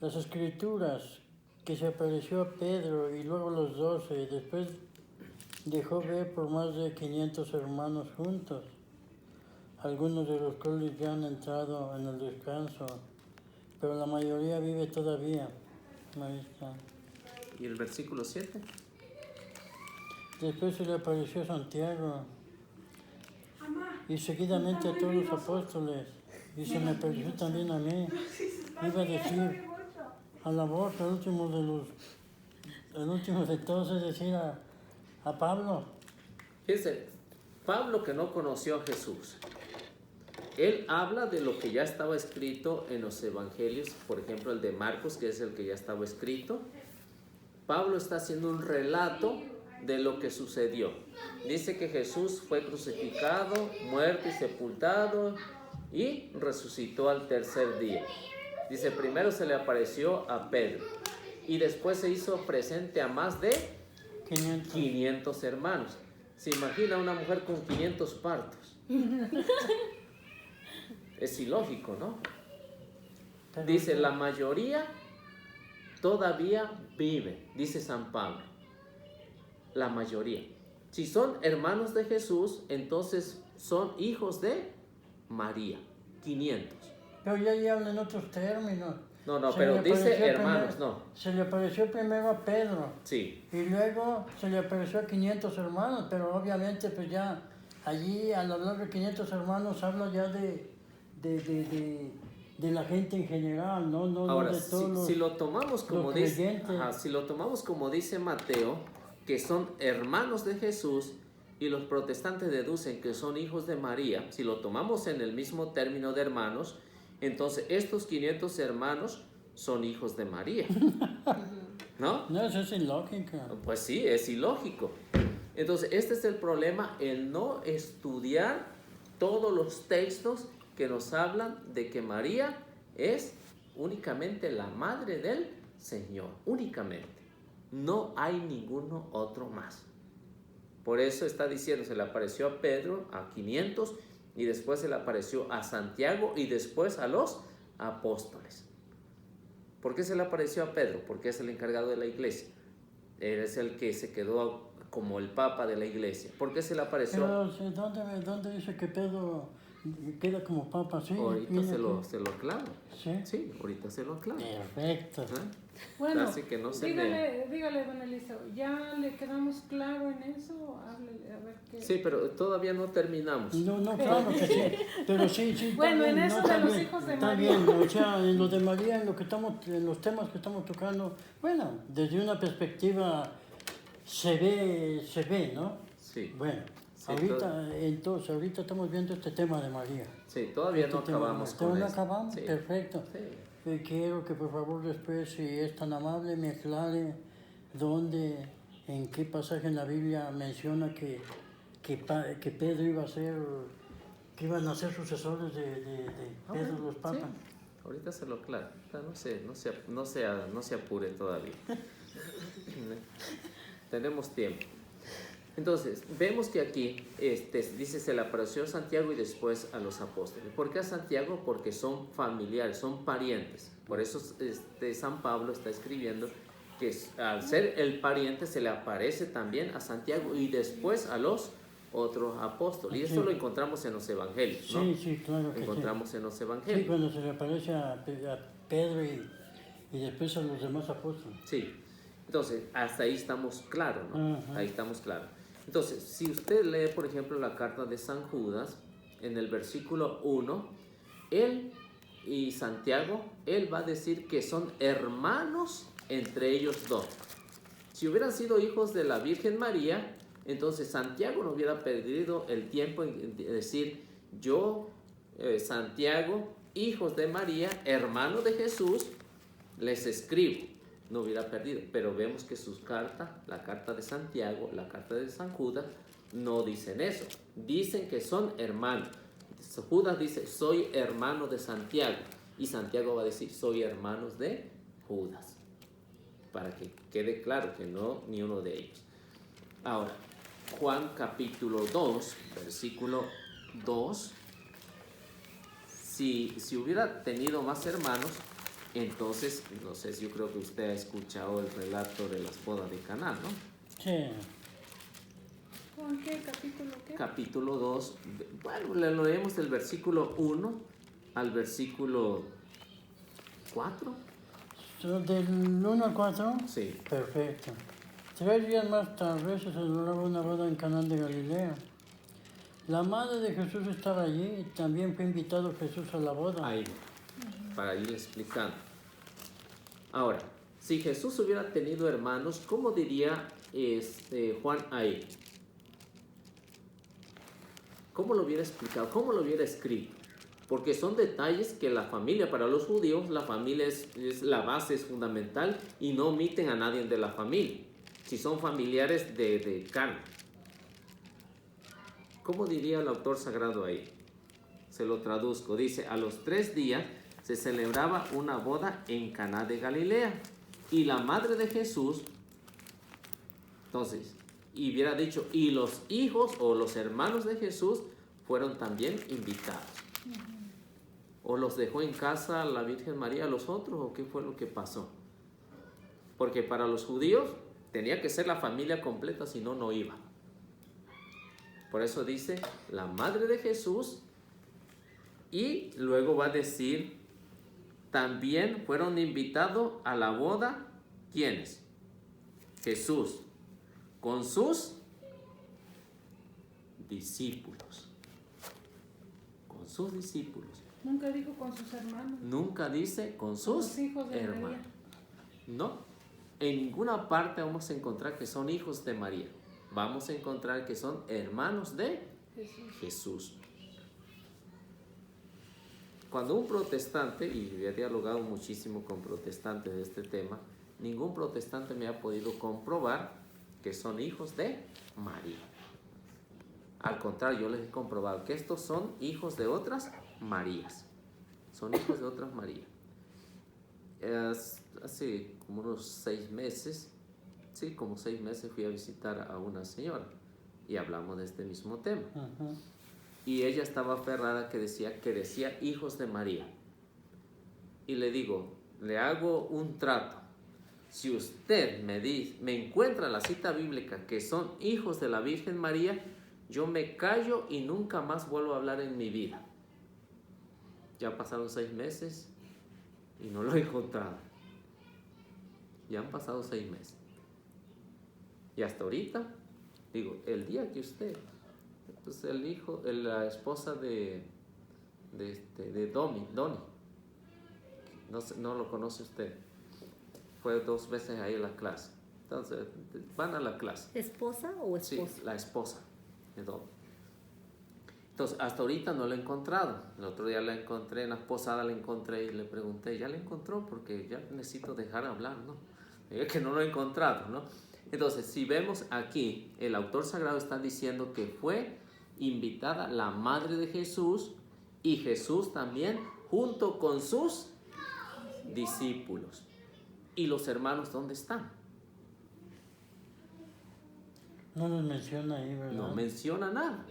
Las escrituras que se apareció a Pedro y luego los 12, después dejó ver por más de 500 hermanos juntos, algunos de los cuales ya han entrado en el descanso, pero la mayoría vive todavía. Ahí está. ¿Y el versículo 7? Después se le apareció a Santiago y seguidamente a todos los apóstoles, y se me apareció también a mí. Iba a decir a la voz, el último de todos, es decir, a Pablo. Fíjense, Pablo, que no conoció a Jesús, él habla de lo que ya estaba escrito en los evangelios, por ejemplo el de Marcos, que es el que ya estaba escrito. Pablo está haciendo un relato de lo que sucedió. Dice que Jesús fue crucificado, muerto y sepultado y resucitó al tercer día. Dice, primero se le apareció a Pedro y después se hizo presente a más de 500 hermanos. ¿Se imagina una mujer con 500 partos? Es ilógico, ¿no? Dice, la mayoría todavía vive, dice San Pablo. La mayoría. Si son hermanos de Jesús, entonces son hijos de María. 500. Pero ya hablan en otros términos. No, Se pero le dice apareció hermanos, primero- no. Se le apareció primero a Pedro. Sí. Y luego se le apareció a 500 hermanos, pero obviamente pues ya allí al hablar de 500 hermanos habla ya de la gente en general, no Ahora, de todos los... si lo tomamos como los dice, creyentes. si lo tomamos como dice Mateo, que son hermanos de Jesús, y los protestantes deducen que son hijos de María, si lo tomamos en el mismo término de hermanos, entonces estos 500 hermanos son hijos de María. ¿No? No, eso es ilógica. Pues sí, es ilógico. Entonces, este es el problema, el no estudiar todos los textos que nos hablan de que María es únicamente la madre del Señor, únicamente. No hay ninguno otro más. Por eso está diciendo, se le apareció a Pedro, a 500, y después se le apareció a Santiago y después a los apóstoles. ¿Por qué se le apareció a Pedro? Porque es el encargado de la iglesia. Él es el que se quedó como el papa de la iglesia. ¿Por qué se le apareció? Pero ¿dónde dice que Pedro queda como papa? Sí, Ahorita viene se lo aquí. aclaro. ¿Sí? Sí, ahorita se lo aclaro. Perfecto. Bueno, Así que no se dígale, don Eliseo, ¿ya le quedamos claro en eso? Háblele, a ver qué... Sí, pero todavía no terminamos. No, claro que sí, pero sí. Bueno, está bien, en eso está de los bien, hijos de está María. bien, o sea, en lo de María, en los temas que estamos tocando, bueno, desde una perspectiva se ve, ¿no? Sí. Bueno, Sí, ahorita estamos viendo este tema de María. Sí, todavía no Este tema de acabamos María. con ¿Todavía no eso. acabamos? Sí. Perfecto. Sí. Quiero que por favor después, si es tan amable, me aclare dónde, en qué pasaje en la Biblia menciona que Pedro iba a ser, que iban a ser sucesores de Pedro los papas. Sí. Ahorita se lo aclaro. No se apure todavía. Tenemos tiempo. Entonces, vemos que aquí dice, se le apareció a Santiago y después a los apóstoles. ¿Por qué a Santiago? Porque son familiares, son parientes. Por eso San Pablo está escribiendo que al ser el pariente se le aparece también a Santiago y después a los otros apóstoles. Y esto lo encontramos en los evangelios, ¿no? Sí, claro que Encontramos en los sí. evangelios. Sí, cuando se le aparece a Pedro y después a los demás apóstoles. Sí. Entonces, hasta ahí estamos claros, ¿no? Ajá. Ahí estamos claros. Entonces, si usted lee, por ejemplo, la carta de San Judas, en el versículo 1, él y Santiago, él va a decir que son hermanos entre ellos dos. Si hubieran sido hijos de la Virgen María, entonces Santiago no hubiera perdido el tiempo en decir, yo, Santiago, hijos de María, hermano de Jesús, les escribo. No hubiera perdido, pero vemos que sus cartas, la carta de Santiago, la carta de San Judas, no dicen eso. Dicen que son hermanos. Judas dice, soy hermano de Santiago. Y Santiago va a decir, soy hermano de Judas. Para que quede claro que no, ni uno de ellos. Ahora, Juan capítulo 2, versículo 2. Si hubiera tenido más hermanos, entonces, no sé si yo creo que usted ha escuchado el relato de las bodas de Caná, ¿no? Sí. ¿Juan qué? ¿Capítulo qué? Capítulo 2, bueno, le leemos del versículo 1 al versículo 4. Del 1 al 4. Sí. Perfecto. 3 días más tarde se celebraba una boda en Caná de Galilea. La madre de Jesús estaba allí y también fue invitado Jesús a la boda. Ahí, para ir explicando. Ahora, si Jesús hubiera tenido hermanos, ¿cómo diría Juan ahí? ¿Cómo lo hubiera explicado? ¿Cómo lo hubiera escrito? Porque son detalles que la familia, para los judíos, la familia es la base, es fundamental y no omiten a nadie de la familia. Si son familiares de Cana. ¿Cómo diría el autor sagrado ahí? Se lo traduzco. Dice, a los 3 días se celebraba una boda en Caná de Galilea. Y la madre de Jesús, entonces, y hubiera dicho, y los hijos o los hermanos de Jesús fueron también invitados. ¿O los dejó en casa la Virgen María a los otros? ¿O qué fue lo que pasó? Porque para los judíos tenía que ser la familia completa, si no, no iba. Por eso dice, la madre de Jesús, y luego va a decir, también fueron invitados a la boda, ¿quiénes? Jesús, con sus discípulos. Con sus discípulos. Nunca dijo con sus hermanos. Nunca dice con sus Los hijos de hermanos. María. No, en ninguna parte vamos a encontrar que son hijos de María. Vamos a encontrar que son hermanos de Jesús. Cuando un protestante, y he dialogado muchísimo con protestantes de este tema, ningún protestante me ha podido comprobar que son hijos de María. Al contrario, yo les he comprobado que estos son hijos de otras Marías. Son hijos de otras Marías. Hace como unos 6 meses, sí, como 6 meses fui a visitar a una señora y hablamos de este mismo tema. Ajá. Y ella estaba aferrada que decía hijos de María. Y le digo, le hago un trato. Si usted me encuentra en la cita bíblica que son hijos de la Virgen María, yo me callo y nunca más vuelvo a hablar en mi vida. Ya pasaron 6 meses y no lo he encontrado. Ya han pasado 6 meses. Y hasta ahorita, digo, el día que usted, pues la esposa de Donnie, no lo conoce usted, fue 2 veces ahí a la clase. Entonces, van a la clase. ¿Esposa o esposo? Sí, la esposa de Donnie. Entonces, hasta ahorita no la he encontrado. El otro día la encontré, en la posada la encontré y le pregunté, ¿ya la encontró? Porque ya necesito dejar hablar, ¿no? Es que no lo he encontrado, ¿no? Entonces, si vemos aquí, el autor sagrado está diciendo que fue invitada la madre de Jesús y Jesús también junto con sus discípulos. ¿Y los hermanos dónde están? No los menciona ahí, ¿verdad? No menciona nada.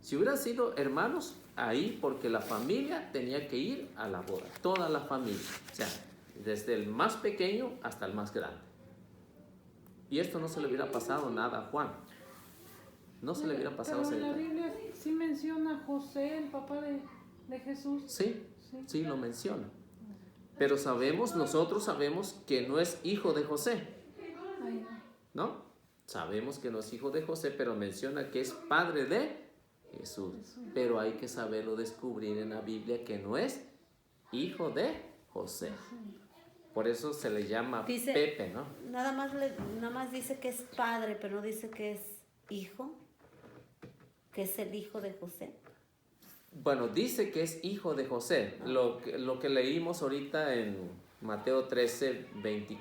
Si hubieran sido hermanos, ahí porque la familia tenía que ir a la boda, toda la familia, o sea, desde el más pequeño hasta el más grande. Y esto no se le hubiera pasado nada a Juan. No se le hubiera pasado Pero en la nada. Biblia sí menciona a José, el papá de Jesús. Sí, lo menciona. Pero nosotros sabemos que no es hijo de José, Ay, ¿no? Sabemos que no es hijo de José, pero menciona que es padre de Jesús. Pero hay que saberlo descubrir en la Biblia que no es hijo de José. por eso se le llama Dice- Pepe, ¿no? Nada más dice que es padre, pero no dice que es hijo, que es el hijo de José. Bueno, dice que es hijo de José. Lo que leímos ahorita en Mateo 13, 20,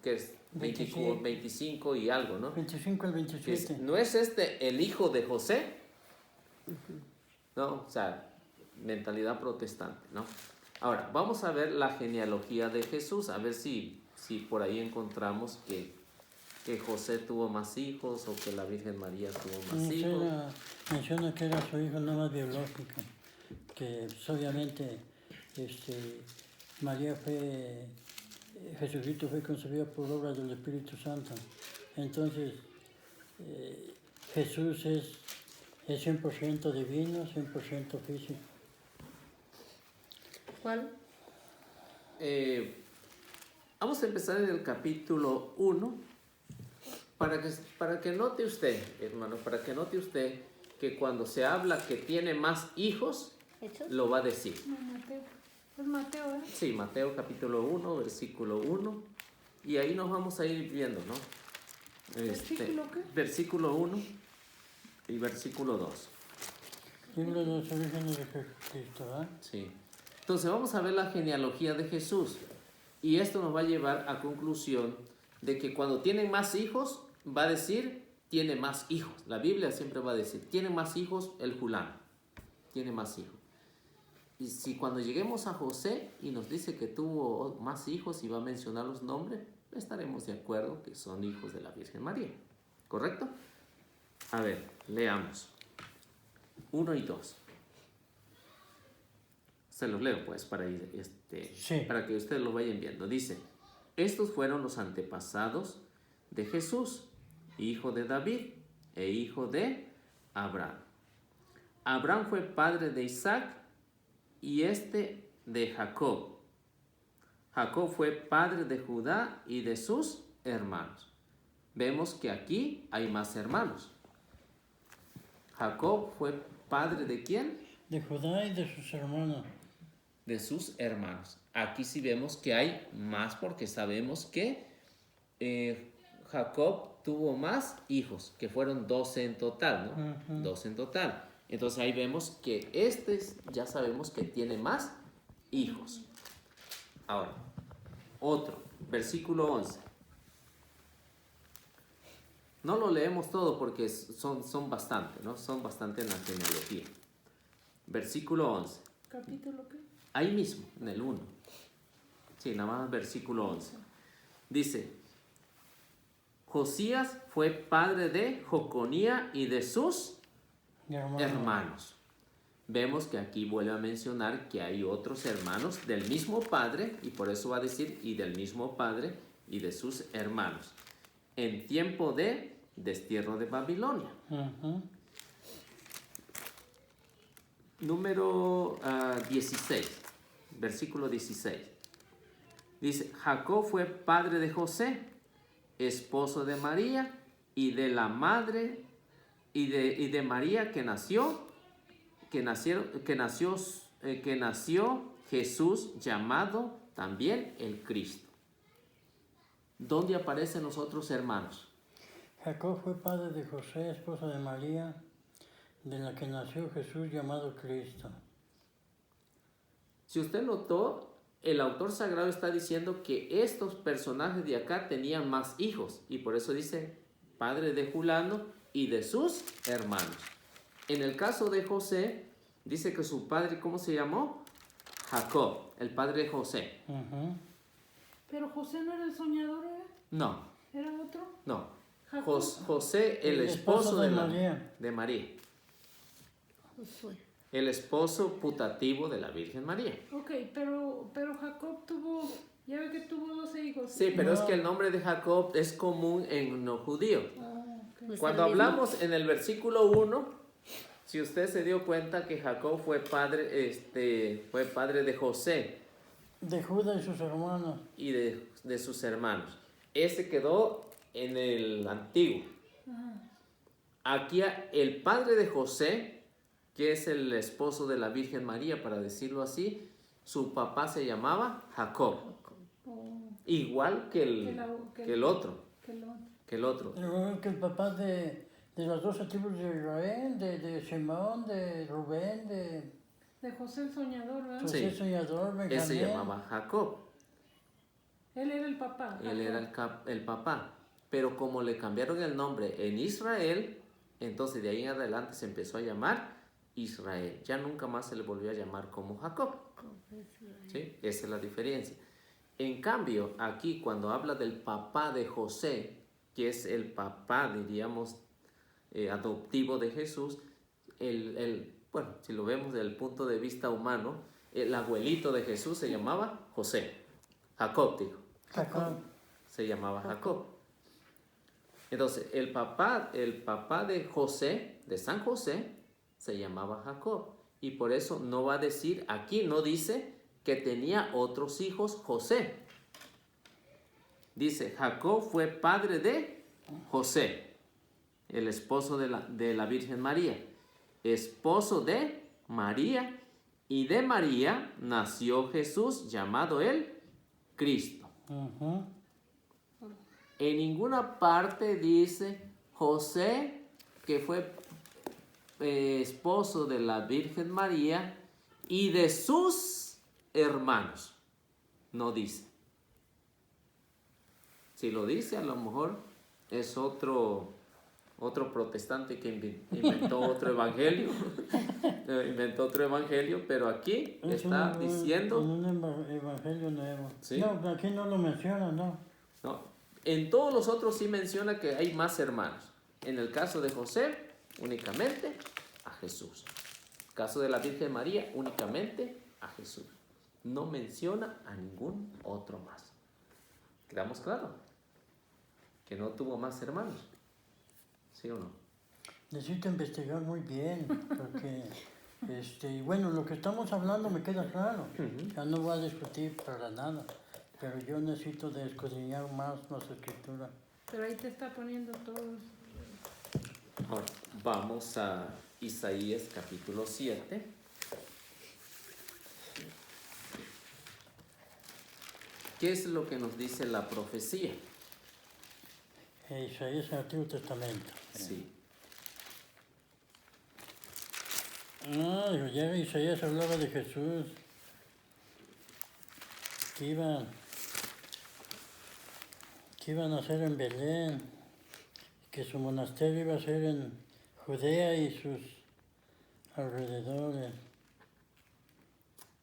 que es 25 y algo, ¿no? 25 al Que 27. ¿no es este el hijo de José? No, o sea, mentalidad protestante, ¿no? Ahora, vamos a ver la genealogía de Jesús, a ver si por ahí encontramos que José tuvo más hijos o que la Virgen María tuvo más hijos. Menciona que era su hijo no más biológico, que pues, obviamente María fue, Jesucristo fue concebido por obra del Espíritu Santo. Entonces, Jesús es 100% divino, 100% físico. ¿Cuál? Vamos a empezar en el capítulo 1 para que note usted, hermano, para que note usted que cuando se habla que tiene más hijos, ¿Hechos? lo va a decir. No, Mateo. Es Mateo, ¿eh? Sí, Mateo capítulo 1, versículo 1, y ahí nos vamos a ir viendo, ¿no? ¿Versículo qué? Versículo 1 y versículo 2. Libro de los orígenes de Jesucristo, ¿verdad? Sí. Entonces vamos a ver la genealogía de Jesús. Y esto nos va a llevar a conclusión de que cuando tienen más hijos, va a decir, tiene más hijos. La Biblia siempre va a decir, tiene más hijos el fulano. Tiene más hijos. Y si cuando lleguemos a José y nos dice que tuvo más hijos y va a mencionar los nombres, estaremos de acuerdo que son hijos de la Virgen María. ¿Correcto? A ver, leamos. 1 y 2. Se los leo pues para para que ustedes lo vayan viendo. Dice, estos fueron los antepasados de Jesús, hijo de David e hijo de Abraham. Abraham fue padre de Isaac y de Jacob. Jacob fue padre de Judá y de sus hermanos. Vemos que aquí hay más hermanos. Jacob fue padre de ¿quién? De Judá y de sus hermanos. De sus hermanos. Aquí sí vemos que hay más porque sabemos que Jacob tuvo más hijos, que fueron 12 en total, ¿no? 12 en total. Entonces ahí vemos que ya sabemos que tiene más hijos. Ahora, otro, versículo 11. No lo leemos todo porque son bastante, ¿no? Son bastante en la genealogía. Versículo 11. ¿Capítulo qué? Ahí mismo, en el 1. Sí, nada más versículo 11. Dice, Josías fue padre de Joconía y de sus hermanos. Vemos que aquí vuelve a mencionar que hay otros hermanos del mismo padre, y por eso va a decir, y del mismo padre y de sus hermanos, en tiempo de destierro de Babilonia. Número 16, versículo 16. Dice, Jacob fue padre de José, esposo de María, y de la madre y de María que nació Jesús, llamado también el Cristo. ¿Dónde aparecen los otros hermanos? Jacob fue padre de José, esposo de María, de la que nació Jesús llamado Cristo. Si usted notó, el autor sagrado está diciendo que estos personajes de acá tenían más hijos, y por eso dice padre de fulano y de sus hermanos. En el caso de José, dice que su padre, ¿cómo se llamó? Jacob, el padre de José. Pero José no era el soñador, ¿eh? No, ¿Era otro? no. Jacob. José, el esposo de María. Josué. El esposo putativo de la Virgen María. Ok, pero Jacob tuvo, ya ve que tuvo 12 hijos. Sí, pero es que el nombre de Jacob es común en los judíos. Pues Cuando el mismo. hablamos en el versículo 1, si usted se dio cuenta que Jacob fue padre de José De Judá y sus hermanos. y de sus hermanos. Ese quedó en el antiguo. Aquí el padre de José, que es el esposo de la Virgen María, para decirlo así, su papá se llamaba Jacob. igual que el otro. Que el otro. Que el papá de las 12 tribus de Israel, de Simón, de Rubén, De José el soñador, ¿verdad? José Sí. Soñador, Él Benjamín. se llamaba Jacob. Él era el papá. Él era el papá. Pero como le cambiaron el nombre en Israel, entonces de ahí en adelante se empezó a llamar Israel. Ya nunca más se le volvió a llamar como Jacob. ¿Sí? Esa es la diferencia. En cambio, aquí cuando habla del papá de José, que es el papá, diríamos, adoptivo de Jesús, bueno, si lo vemos desde el punto de vista humano, el abuelito de Jesús se llamaba José. Jacob, digo. Jacob. Se llamaba Jacob. Entonces, el papá de José, de San José, se llamaba Jacob. Y por eso no va a decir, aquí no dice que tenía otros hijos José. Dice, Jacob fue padre de José, el esposo de la Virgen María, esposo de María, y de María nació Jesús, llamado el Cristo. Ujú. En ninguna parte dice José, que fue esposo de la Virgen María y de sus hermanos. No dice. Si lo dice, a lo mejor es otro protestante que inventó otro evangelio. Inventó otro evangelio, pero aquí Es está diciendo... un evangelio nuevo. ¿Sí? No, aquí no lo menciona, ¿no? No, en todos los otros sí menciona que hay más hermanos. En el caso de José, únicamente a Jesús. El caso de la Virgen María, únicamente a Jesús. No menciona a ningún otro más. ¿Quedamos claros? Que no tuvo más hermanos. ¿Sí o no? Necesito investigar muy bien, porque, bueno, lo que estamos hablando me queda claro. Ya no voy a discutir para nada, pero yo necesito de escudriñar más las escrituras. Pero ahí te está poniendo todo. Ahora, vamos a Isaías capítulo 7. ¿Qué es lo que nos dice la profecía? Isaías en el Antiguo Testamento. Sí. Ya Isaías hablaba de Jesús, que iba a nacer en Belén, que su monasterio iba a ser en Judea y sus alrededores.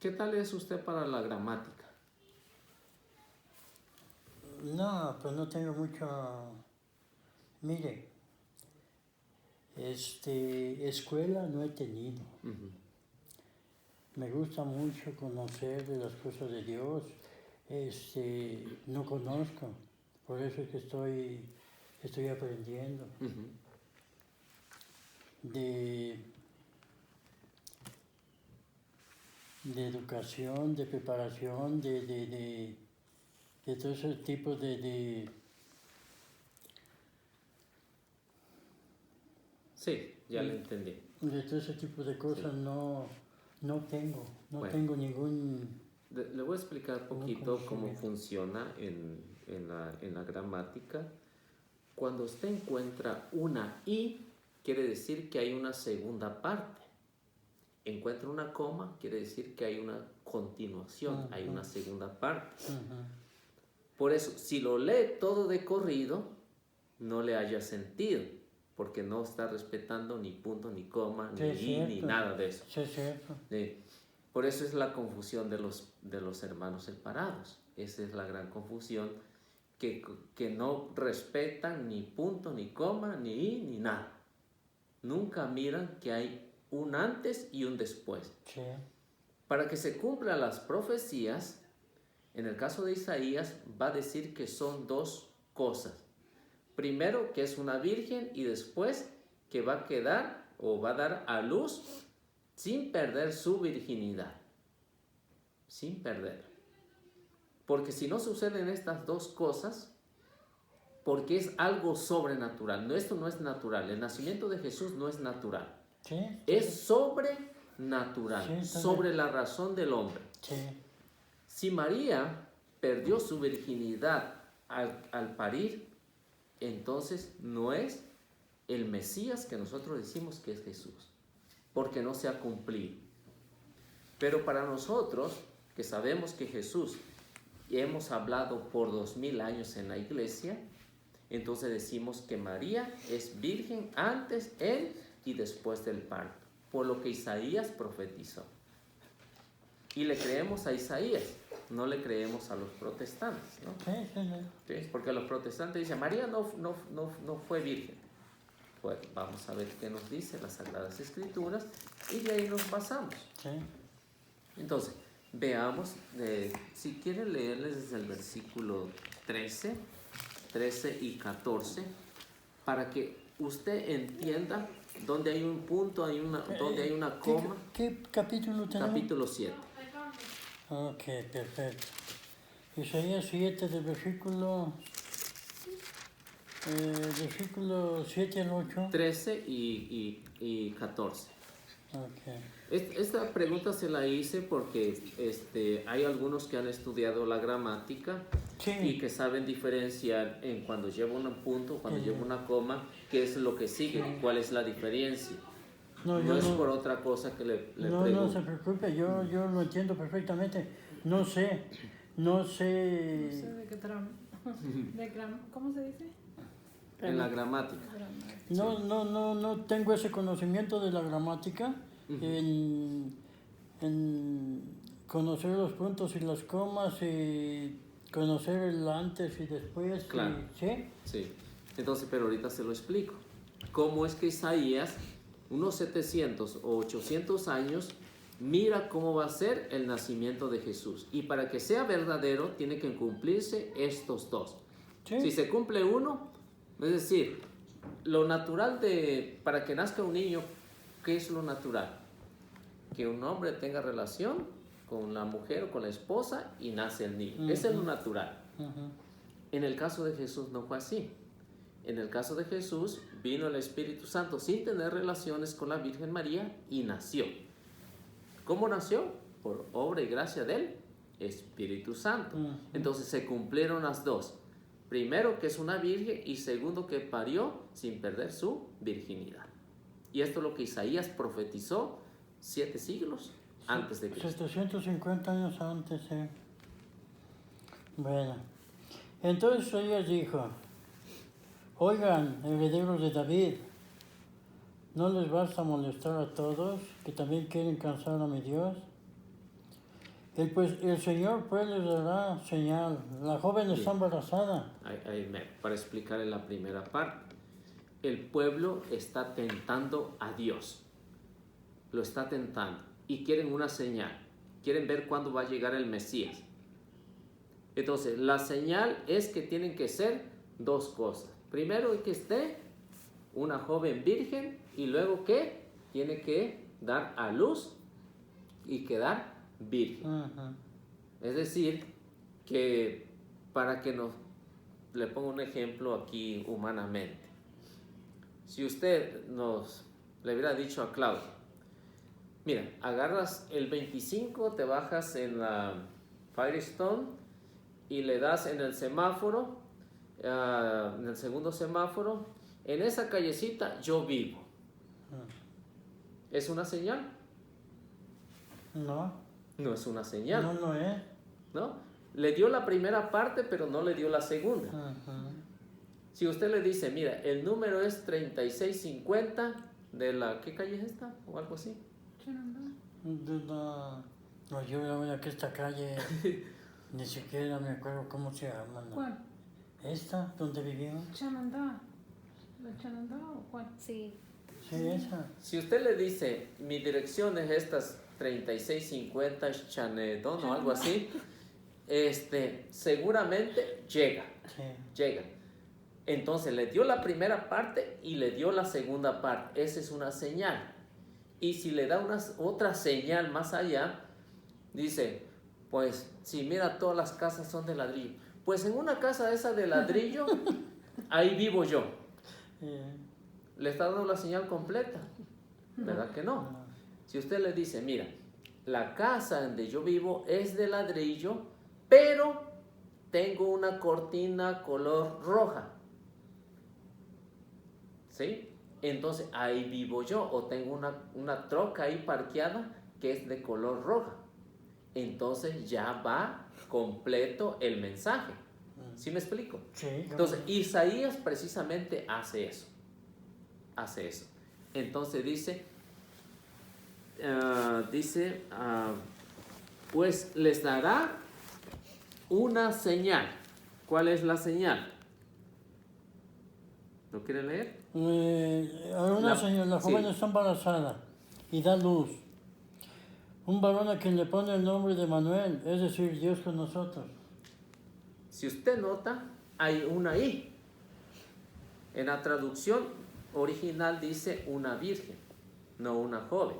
¿Qué tal es usted para la gramática? No, pues no tengo mucho. Mire, escuela no he tenido. Ujú. Me gusta mucho conocer de las cosas de Dios. No conozco, por eso es que estoy aprendiendo. Ujú. De educación, de preparación, de todo ese tipo de Sí, ya lo entendí. todo ese tipo de cosas. Sí. No tengo Bueno. ningún. Le voy a explicar un poquito cómo funciona en la gramática. Cuando usted encuentra una I, quiere decir que hay una segunda parte. Encuentra una coma, quiere decir que hay una continuación, hay una segunda parte. Por eso, si lo lee todo de corrido, no le haya sentido, porque no está respetando ni punto, ni coma, Sí, ni es I, ni cierto. nada de eso. Sí, es cierto. Por eso es la confusión de los hermanos separados. Esa es la gran confusión, que no respetan ni punto, ni coma, ni I, ni nada. Nunca miran que hay un antes y un después. Sí. Para que se cumplan las profecías, en el caso de Isaías, va a decir que son dos cosas. Primero, que es una virgen, y después que va a quedar o va a dar a luz sin perder su virginidad. Sin perder. Porque si no suceden estas dos cosas, porque es algo sobrenatural. No, esto no es natural. El nacimiento de Jesús no es natural. Sí. Es sobrenatural, Sí, está sobre la razón del hombre. Sí. Si María perdió su virginidad al parir, entonces no es el Mesías que nosotros decimos que es Jesús, porque no se ha cumplido. Pero para nosotros, que sabemos que Jesús, y hemos hablado por 2000 años en la iglesia, entonces decimos que María es virgen antes, en y después del parto, por lo que Isaías profetizó. Y le creemos a Isaías, no le creemos a los protestantes, ¿no? Sí, sí, sí. ¿Sí? Porque los protestantes dicen, María no fue virgen. Pues vamos a ver qué nos dice las Sagradas Escrituras y de ahí nos basamos. Sí. Entonces, veamos, si quieren leerles desde el versículo 13 y 14, para que usted entienda dónde hay un punto, dónde hay una coma. ¿Qué capítulo tenemos? Capítulo 7. Ok, perfecto. Isaías 7 del versículo 7 al 8. 13 y 14. Ok. Esta pregunta se la hice porque hay algunos que han estudiado la gramática Sí. y que saben diferenciar en cuando lleva un punto, cuando lleva una coma, qué es lo que sigue, cuál es la diferencia. No, No es por otra cosa que le no pregunto. se preocupe, yo lo entiendo perfectamente. No sé. No sé de qué tramo. ¿Cómo se dice? En la gramática. No tengo ese conocimiento de la gramática en conocer los puntos y las comas y conocer el antes y después. Claro. ¿Sí? Sí. Entonces, pero ahorita se lo explico. ¿Cómo es que Isaías, unos 700 o 800 años, mira cómo va a ser el nacimiento de Jesús? Y para que sea verdadero, tiene que cumplirse estos dos. Sí. Si se cumple uno, es decir, lo natural para que nazca un niño, ¿qué es lo natural? Que un hombre tenga relación con la mujer o con la esposa y nace el niño. Ese es lo natural. En el caso de Jesús no fue así. En el caso de Jesús vino el Espíritu Santo sin tener relaciones con la Virgen María y nació. ¿Cómo nació? Por obra y gracia del Espíritu Santo. Entonces se cumplieron las dos. Primero, que es una virgen, y segundo, que parió sin perder su virginidad. Y esto es lo que Isaías profetizó 7 siglos antes de Cristo. 750 años antes, sí. Bueno, entonces ella dijo: oigan, herederos de David, ¿no les basta molestar a todos que también quieren cansar a mi Dios? El Señor pues les dará señal. La joven está embarazada. Para explicarle la primera parte, el pueblo está tentando a Dios. Lo está tentando y quieren una señal. Quieren ver cuándo va a llegar el Mesías. Entonces, la señal es que tienen que ser dos cosas. Primero, que esté una joven virgen, y luego que tiene que dar a luz y quedar virgen. Es decir, que para que le pongo un ejemplo aquí humanamente. Si usted le hubiera dicho a Claudio, mira, agarras el 25, te bajas en la Firestone y le das en el semáforo, en el segundo semáforo, en esa callecita yo vivo. ¿Es una señal? No. No es una señal. No es. ¿No? Le dio la primera parte, pero no le dio la segunda. Si usted le dice, mira, el número es 3650 de la... ¿Qué calle es esta? O algo así. No, yo la verdad que esta calle ni siquiera me acuerdo cómo se llama. ¿No? ¿Cuál? ¿Esta? ¿Donde vivimos? ¿Chanandá? ¿La Chanandá o cuál? Sí. Sí, esa. Si usted le dice, mi dirección es estas 3650 Chanedón o algo así, seguramente llega. Sí. Llega. Entonces le dio la primera parte y le dio la segunda parte. Esa es una señal. Y si le da otra señal más allá, dice, pues si mira, todas las casas son de ladrillo. Pues en una casa esa de ladrillo, ahí vivo yo. ¿Le está dando la señal completa? ¿Verdad que no? Si usted le dice, mira, la casa donde yo vivo es de ladrillo, pero tengo una cortina color roja, ¿sí? Entonces ahí vivo yo, o tengo una troca ahí parqueada que es de color roja. Entonces ya va completo el mensaje. ¿Sí me explico? Sí. Entonces Isaías precisamente hace eso. Entonces dice, pues les dará una señal. ¿Cuál es la señal? ¿Lo quiere leer? La joven sí. está embarazada y da luz. Un varón a quien le pone el nombre de Manuel, es decir, Dios con nosotros. Si usted nota, hay una I. En la traducción original dice una virgen, no una joven.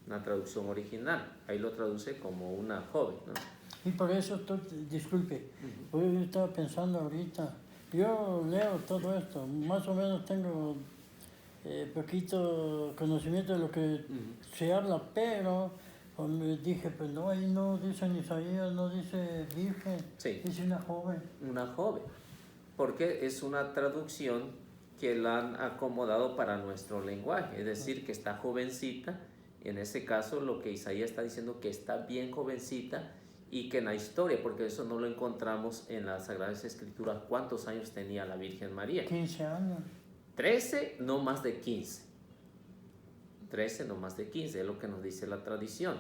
En la traducción original, ahí lo traduce como una joven, ¿no? Y por eso, disculpe, yo estaba pensando ahorita, yo leo todo esto, más o menos tengo poquito conocimiento de lo que se habla, pero me dije, pues no, ahí no dice en Isaías, no dice virgen, Sí. dice una joven. Una joven, porque es una traducción que la han acomodado para nuestro lenguaje, es decir, que está jovencita. En ese caso, lo que Isaías está diciendo, que está bien jovencita, y que en la historia, porque eso no lo encontramos en las Sagradas Escrituras, ¿cuántos años tenía la Virgen María? 15 años. 13, no más de 15. 13, no más de 15, es lo que nos dice la tradición.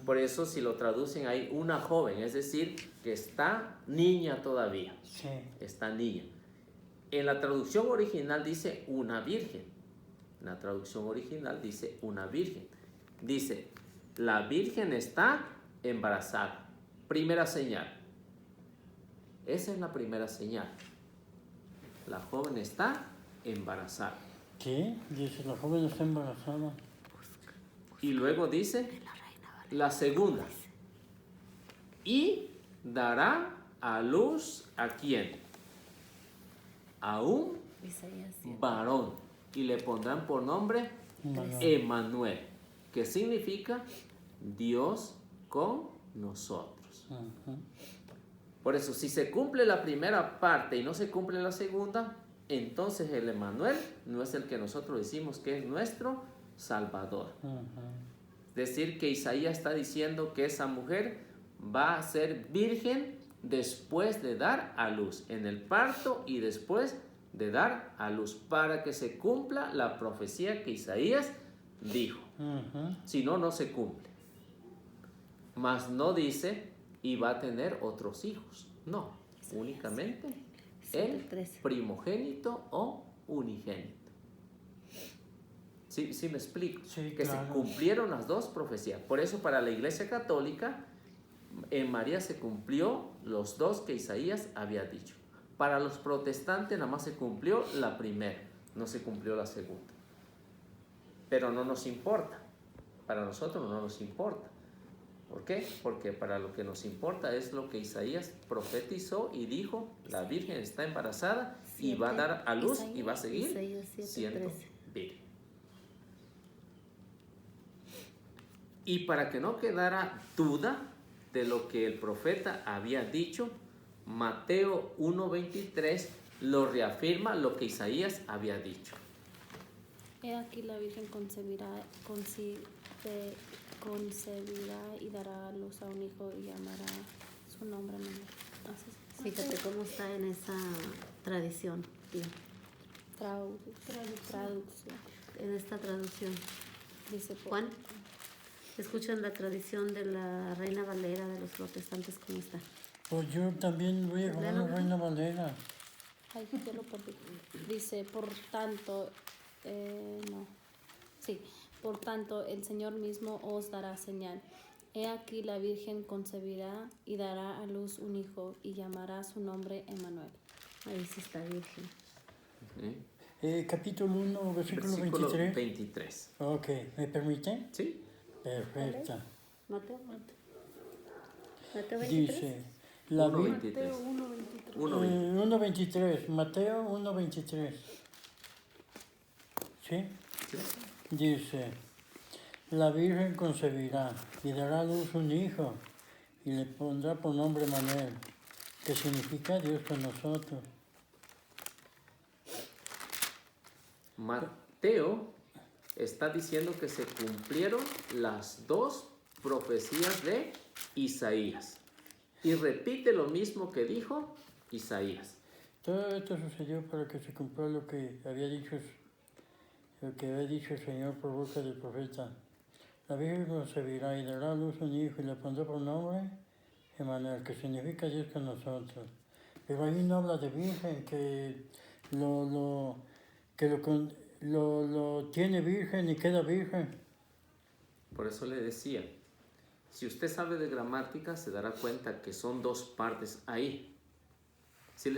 Por eso, si lo traducen ahí, una joven, es decir, que está niña todavía. Sí. Está niña. En la traducción original dice una virgen. En la traducción original dice una virgen. Dice, la virgen está embarazada. Primera señal. Esa es la primera señal. La joven está embarazada. ¿Qué? Dice, la joven está embarazada. Y luego dice la segunda. Y dará a luz ¿a quién? A un Isaías 7. varón. Y le pondrán por nombre Emmanuel, que significa Dios con nosotros. Por eso, si se cumple la primera parte y no se cumple la segunda, entonces el Emmanuel no es el que nosotros decimos que es nuestro Salvador. Es decir, que Isaías está diciendo que esa mujer va a ser virgen después de dar a luz, en el parto y después de dar a luz, para que se cumpla la profecía que Isaías dijo. Si no, no se cumple. Mas no dice y va a tener otros hijos. No, únicamente el primogénito o unigénito. ¿Sí me explico? Sí, que claro. se cumplieron las dos profecías. Por eso para la Iglesia Católica, en María se cumplió los dos que Isaías había dicho. Para los protestantes nada más se cumplió la primera, no se cumplió la segunda. Pero no nos importa. Para nosotros no nos importa. ¿Por qué? Porque para lo que nos importa es lo que Isaías profetizó y dijo, la Virgen está embarazada y va a dar a luz y va a seguir siendo virgen. Y para que no quedara duda de lo que el profeta había dicho, Mateo 1:23 lo reafirma lo que Isaías había dicho. He aquí la Virgen concebirá y dará a luz a un hijo y llamará su nombre Manuel. Fíjate cómo está en esa tradición, tío. Traducción. En esta traducción. Dice Juan, escuchan la tradición de la Reina Valera de los protestantes, ¿cómo está? Pues yo también voy a comer una Reina Valera. Ay, yo lo perdí. Dice, por tanto, por tanto, el Señor mismo os dará señal. He aquí la Virgen concebirá y dará a luz un hijo y llamará su nombre Emmanuel. Ahí sí está virgen. Capítulo 1, versículo 23. 23. Ok, ¿me permite? ¿Sí? Perfecto. Mateo 23. Dice, la Virgen... 1:23. 1:23, Mateo 1:23. ¿Sí? Sí. Dice, la Virgen concebirá y dará a luz un hijo y le pondrá por nombre Manuel, que significa Dios con nosotros. Mateo está diciendo que se cumplieron las dos profecías de Isaías. Y repite lo mismo que dijo Isaías. Todo esto sucedió para que se cumpliera lo que había dicho el Señor por boca del profeta. La Virgen concebirá y dará a luz un hijo y le pondrá por nombre Emmanuel, que significa Dios con nosotros. Pero ahí no habla de virgen, que lo tiene virgen y queda virgen. Por eso le decía, si usted sabe de gramática, se dará cuenta que son dos partes ahí. Sí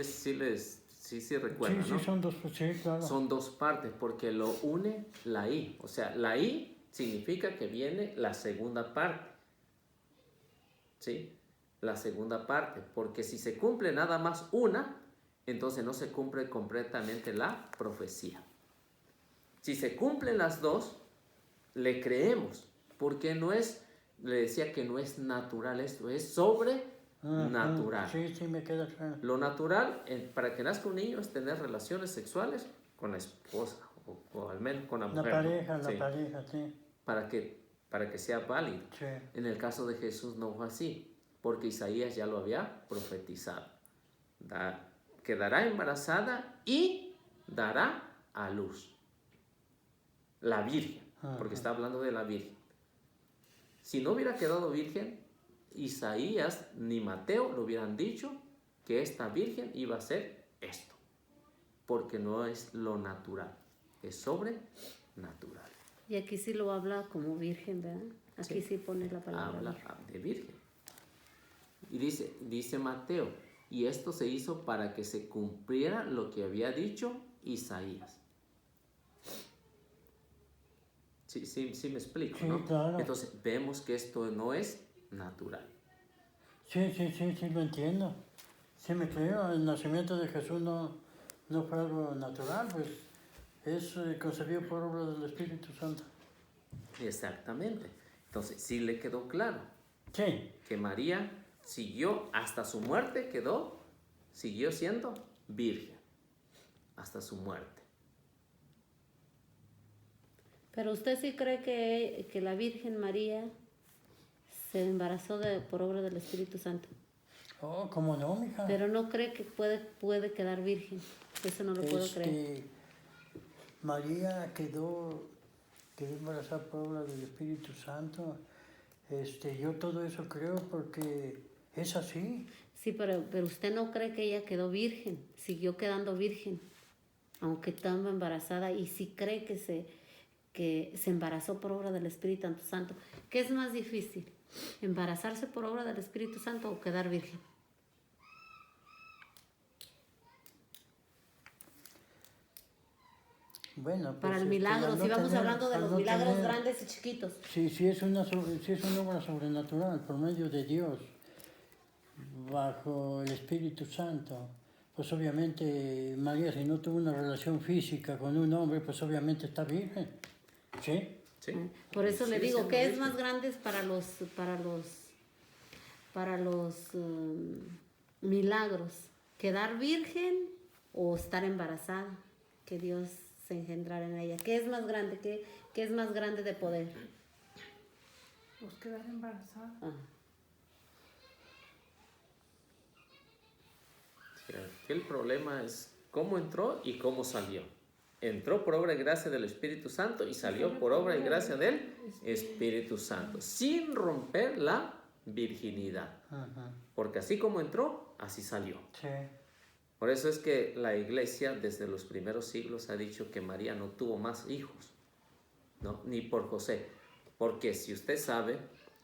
recuerdan, Sí, ¿no? sí, son dos, sí, claro. Son dos partes porque lo une la I. O sea, la I significa que viene la segunda parte. ¿Sí? La segunda parte. Porque si se cumple nada más una, entonces no se cumple completamente la profecía. Si se cumplen las dos, le creemos. Porque no es, le decía que no es natural esto, es sobrenatural. Sí, sí, me queda claro. Lo natural para que nazca un niño es tener relaciones sexuales con la esposa o al menos con la mujer. La pareja, sí. Para que sea válido. Sí. En el caso de Jesús no fue así, porque Isaías ya lo había profetizado. Quedará embarazada y dará a luz. La Virgen, porque está hablando de la Virgen. Si no hubiera quedado virgen, Isaías ni Mateo le hubieran dicho que esta virgen iba a ser esto, porque no es lo natural, es sobrenatural. Y aquí sí lo habla como virgen, ¿verdad? Aquí sí pone la palabra Habla virgen. de virgen. Y dice Mateo, y esto se hizo para que se cumpliera lo que había dicho Isaías. Sí me explico, Sí, ¿no? claro. Entonces vemos que esto no es natural. Sí, lo entiendo. Sí, me creo, el nacimiento de Jesús no fue algo natural, pues es concebido por obra del Espíritu Santo. Exactamente. Entonces sí le quedó claro Sí, que María siguió hasta su muerte, siguió siendo virgen hasta su muerte. Pero usted sí cree que la Virgen María se embarazó por obra del Espíritu Santo. oh, cómo no, mija. Pero no cree que puede quedar virgen. Eso no lo puedo creer. María quedó embarazada por obra del Espíritu Santo. Yo todo eso creo porque es así. Sí, pero usted no cree que ella quedó virgen, siguió quedando virgen, aunque estaba embarazada, y sí cree que se embarazó por obra del Espíritu Santo. ¿Qué es más difícil? ¿Embarazarse por obra del Espíritu Santo o quedar virgen? Bueno, pues, Para el milagro, si vamos hablando de los milagros grandes y chiquitos. Sí, es una obra sobrenatural por medio de Dios, bajo el Espíritu Santo. Pues obviamente María, si no tuvo una relación física con un hombre, pues obviamente está virgen. ¿Sí? ¿Sí? Por eso le Sigue digo, siendo ¿qué es virgen. más grande para los milagros? ¿Quedar virgen o estar embarazada? Que Dios se engendrara en ella. ¿Qué es más grande? ¿Qué es más grande de poder? Pues quedar embarazada. Ah. Sí, aquí el problema es cómo entró y cómo salió. Entró por obra y gracia del Espíritu Santo y salió por obra y gracia del Espíritu Santo, sin romper la virginidad. Ajá. Porque así como entró, así salió. Sí. Por eso es que la iglesia desde los primeros siglos ha dicho que María no tuvo más hijos, ¿no? Ni por José. Porque si usted sabe,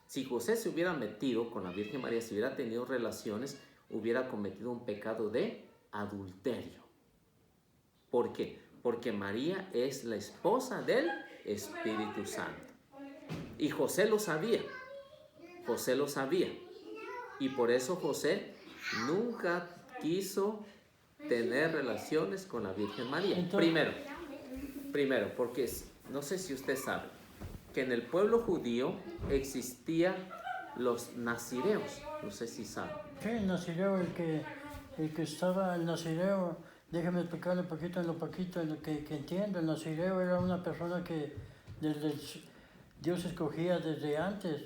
si José se hubiera metido con la Virgen María, si hubiera tenido relaciones, hubiera cometido un pecado de adulterio. ¿Por qué? Porque María es la esposa del Espíritu Santo. Y José lo sabía. José lo sabía. Y por eso José nunca quiso tener relaciones con la Virgen María. Primero, porque no sé si usted sabe que en el pueblo judío existían los nazireos. No sé si saben. Sí, el nazireo, el que estaba, el nazireo, déjame explicarle un poquito en lo que entiendo. El nazireo era una persona que Dios escogía desde antes,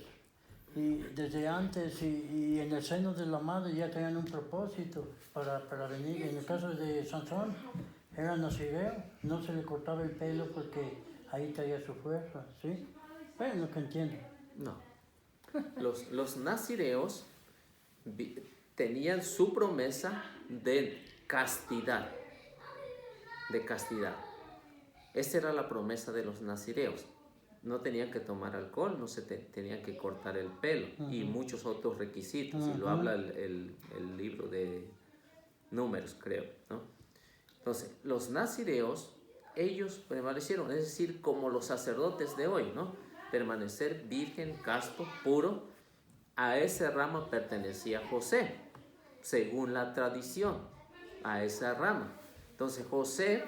y en el seno de la madre ya tenían un propósito para venir. En el caso de Sansón, era nazireo, no se le cortaba el pelo porque ahí traía su fuerza, ¿sí? Bueno, lo que entiendo. No. Los nazireos tenían su promesa de castidad. De castidad. Esa era la promesa de los nazireos. No tenían que tomar alcohol, no se tenían que cortar el pelo y muchos otros requisitos. Y lo habla el libro de Números, creo, ¿no? Entonces, los nazireos, ellos prevalecieron, es decir, como los sacerdotes de hoy, ¿no? Permanecer virgen, casto, puro. A ese rama pertenecía José, según la tradición, a esa rama. Entonces José,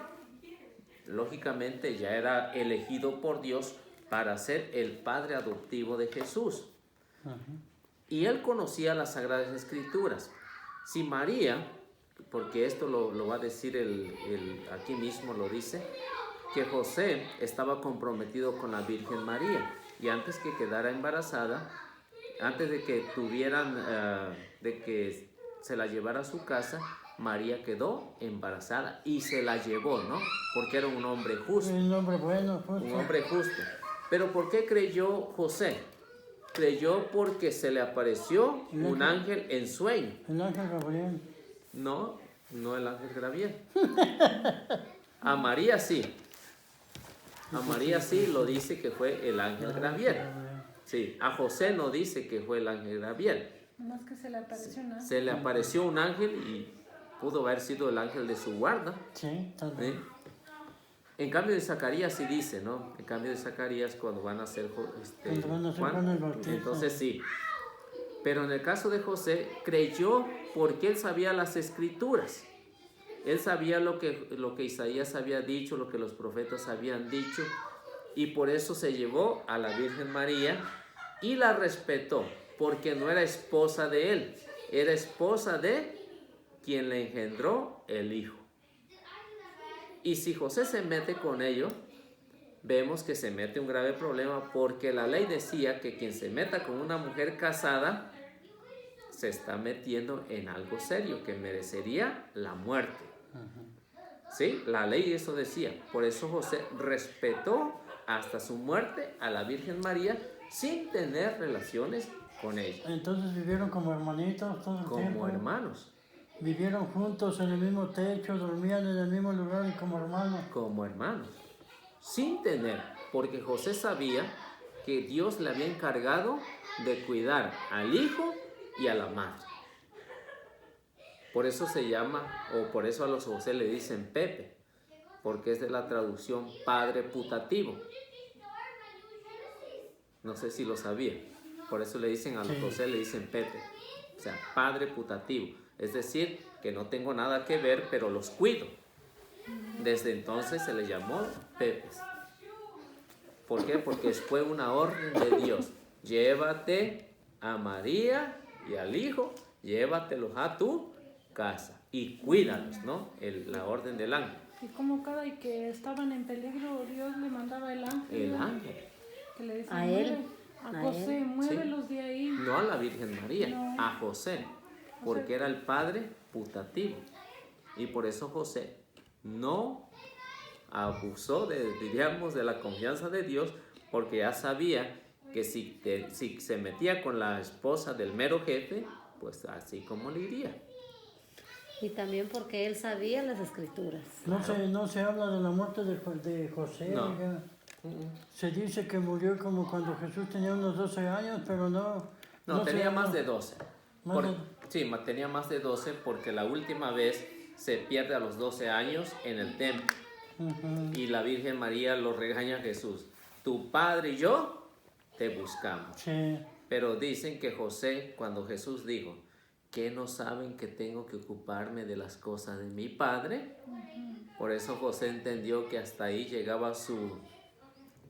lógicamente, ya era elegido por Dios para ser el padre adoptivo de Jesús. Y él conocía las Sagradas Escrituras. Si María, porque esto lo va a decir aquí mismo lo dice, que José estaba comprometido con la Virgen María y antes que quedara embarazada, antes de que de que se la llevara a su casa, María quedó embarazada y se la llevó, ¿no? Porque era un hombre justo. Un hombre bueno, justo. Un hombre justo. Pero ¿por qué creyó José? Creyó porque se le apareció un ángel en sueño. El ángel Gabriel. No, no el ángel Gabriel. A María sí. A María sí lo dice que fue el ángel Gabriel. Sí, a José no dice que fue el ángel Gabriel. Más que se le apareció un ángel. Se le apareció un ángel y pudo haber sido el ángel de su guarda. Sí, tal vez. ¿Sí? En cambio de Zacarías sí dice, ¿no? En cambio de Zacarías cuando van a hacer Juan el Bautista. entonces sí. Pero en el caso de José, creyó porque él sabía las escrituras. Él sabía lo que Isaías había dicho, lo que los profetas habían dicho, y por eso se llevó a la Virgen María y la respetó, porque no era esposa de él, era esposa de quien le engendró el Hijo. Y si José se mete con ello, vemos que se mete un grave problema, porque la ley decía que quien se meta con una mujer casada se está metiendo en algo serio, que merecería la muerte. ¿Sí? La ley eso decía. Por eso José respetó hasta su muerte a la Virgen María sin tener relaciones con ella. Entonces vivieron como hermanitos todo el tiempo. Como hermanos. Vivieron juntos en el mismo techo, dormían en el mismo lugar y como hermanos. Como hermanos. Sin tener, porque José sabía que Dios le había encargado de cuidar al hijo y a la madre. Por eso se llama, o por eso a los José le dicen Pepe, porque es de la traducción padre putativo. No sé si lo sabía. Por eso le dicen a los José, le dicen Pepe. O sea, padre putativo. Es decir, que no tengo nada que ver, pero los cuido. Desde entonces se le llamó Pepes. ¿Por qué? Porque fue una orden de Dios. Llévate a María y al hijo, llévatelos a tu casa y cuídalos, ¿no? La orden del ángel. Y como cada vez que estaban en peligro, Dios le mandaba el ángel. El ángel. Que le decía, A él. a José, muévelos de ahí. No a la Virgen María, No. a José, porque era el padre putativo. Y por eso José no abusó diríamos, de la confianza de Dios, porque ya sabía que si se metía con la esposa del mero jefe, pues así como le iría. Y también porque él sabía las escrituras. No se habla de la muerte de José. No. Oiga. Se dice que murió como cuando Jesús tenía unos 12 años, pero no. No, se tenía habla. más de 12. Sí, tenía más de 12 porque la última vez se pierde a los 12 años en el templo. Y la Virgen María lo regaña a Jesús. Tu padre y yo te buscamos. Sí. Pero dicen que José, cuando Jesús dijo, ¿qué no saben que tengo que ocuparme de las cosas de mi padre? Por eso José entendió que hasta ahí llegaba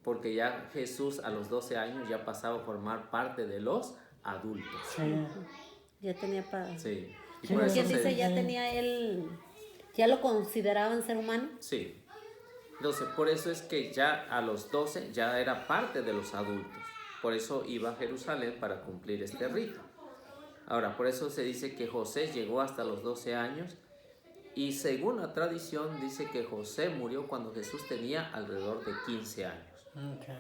porque ya Jesús a los 12 años ya pasaba a formar parte de los adultos. Sí. Ya tenía para... Sí. Y Sí, por eso ¿Quién se- dice ya tenía él... ¿Ya lo consideraban ser humano? Sí. Entonces, por eso es que ya a los 12 ya era parte de los adultos. Por eso iba a Jerusalén para cumplir este rito. Ahora, por eso se dice que José llegó hasta los 12 años y según la tradición dice que José murió cuando Jesús tenía alrededor de 15 años. Okay.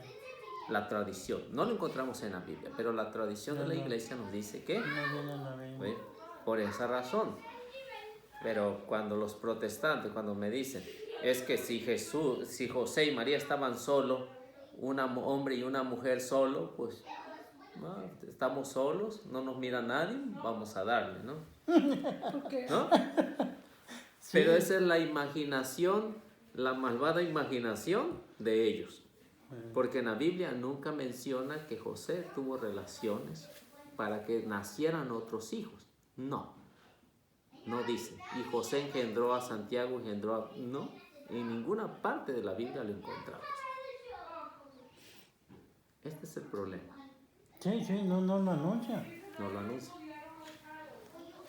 La tradición, no lo encontramos en la Biblia, pero la tradición de la iglesia nos dice que No viene en la Biblia. ¿ve? Por esa razón. Pero cuando los protestantes, cuando me dicen, es que si José y María estaban solos, un hombre y una mujer solo, pues no, estamos solos, no nos mira nadie, vamos a darle, ¿no? Porque ¿No? Pero esa es la imaginación, la malvada imaginación de ellos. Porque en la Biblia nunca menciona que José tuvo relaciones para que nacieran otros hijos. No. No dice. Y José engendró a Santiago, engendró a... No. En ninguna parte de la Biblia lo encontramos. Este es el problema. Sí, sí, no lo anuncia. No lo anuncia.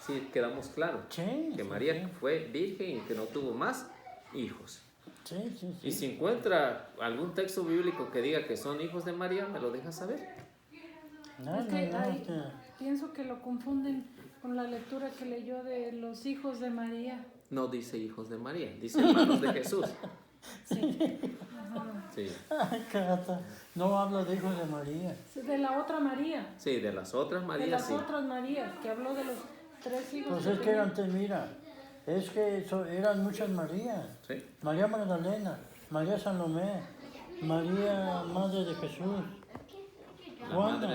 Sí, quedamos claros. Sí, Que sí, María sí. fue virgen y que no tuvo más hijos. Sí, sí, sí. Y si encuentra algún texto bíblico que diga que son hijos de María, me lo deja saber. No, es que no, hay- es que- pienso que lo confunden con la lectura que leyó de los hijos de María. No dice hijos de María, dice hermanos de Jesús. Ajá. Sí, Ay, Cata, no habla de hijos de María. De la otra María. sí, de las otras De Marías las sí. otras Marías, que habló de los 3 hijos. Pues que es que tenía. antes, mira, es que eran muchas Marías. Sí. María Magdalena, María Salomé, María Madre de Jesús, La Juana. madre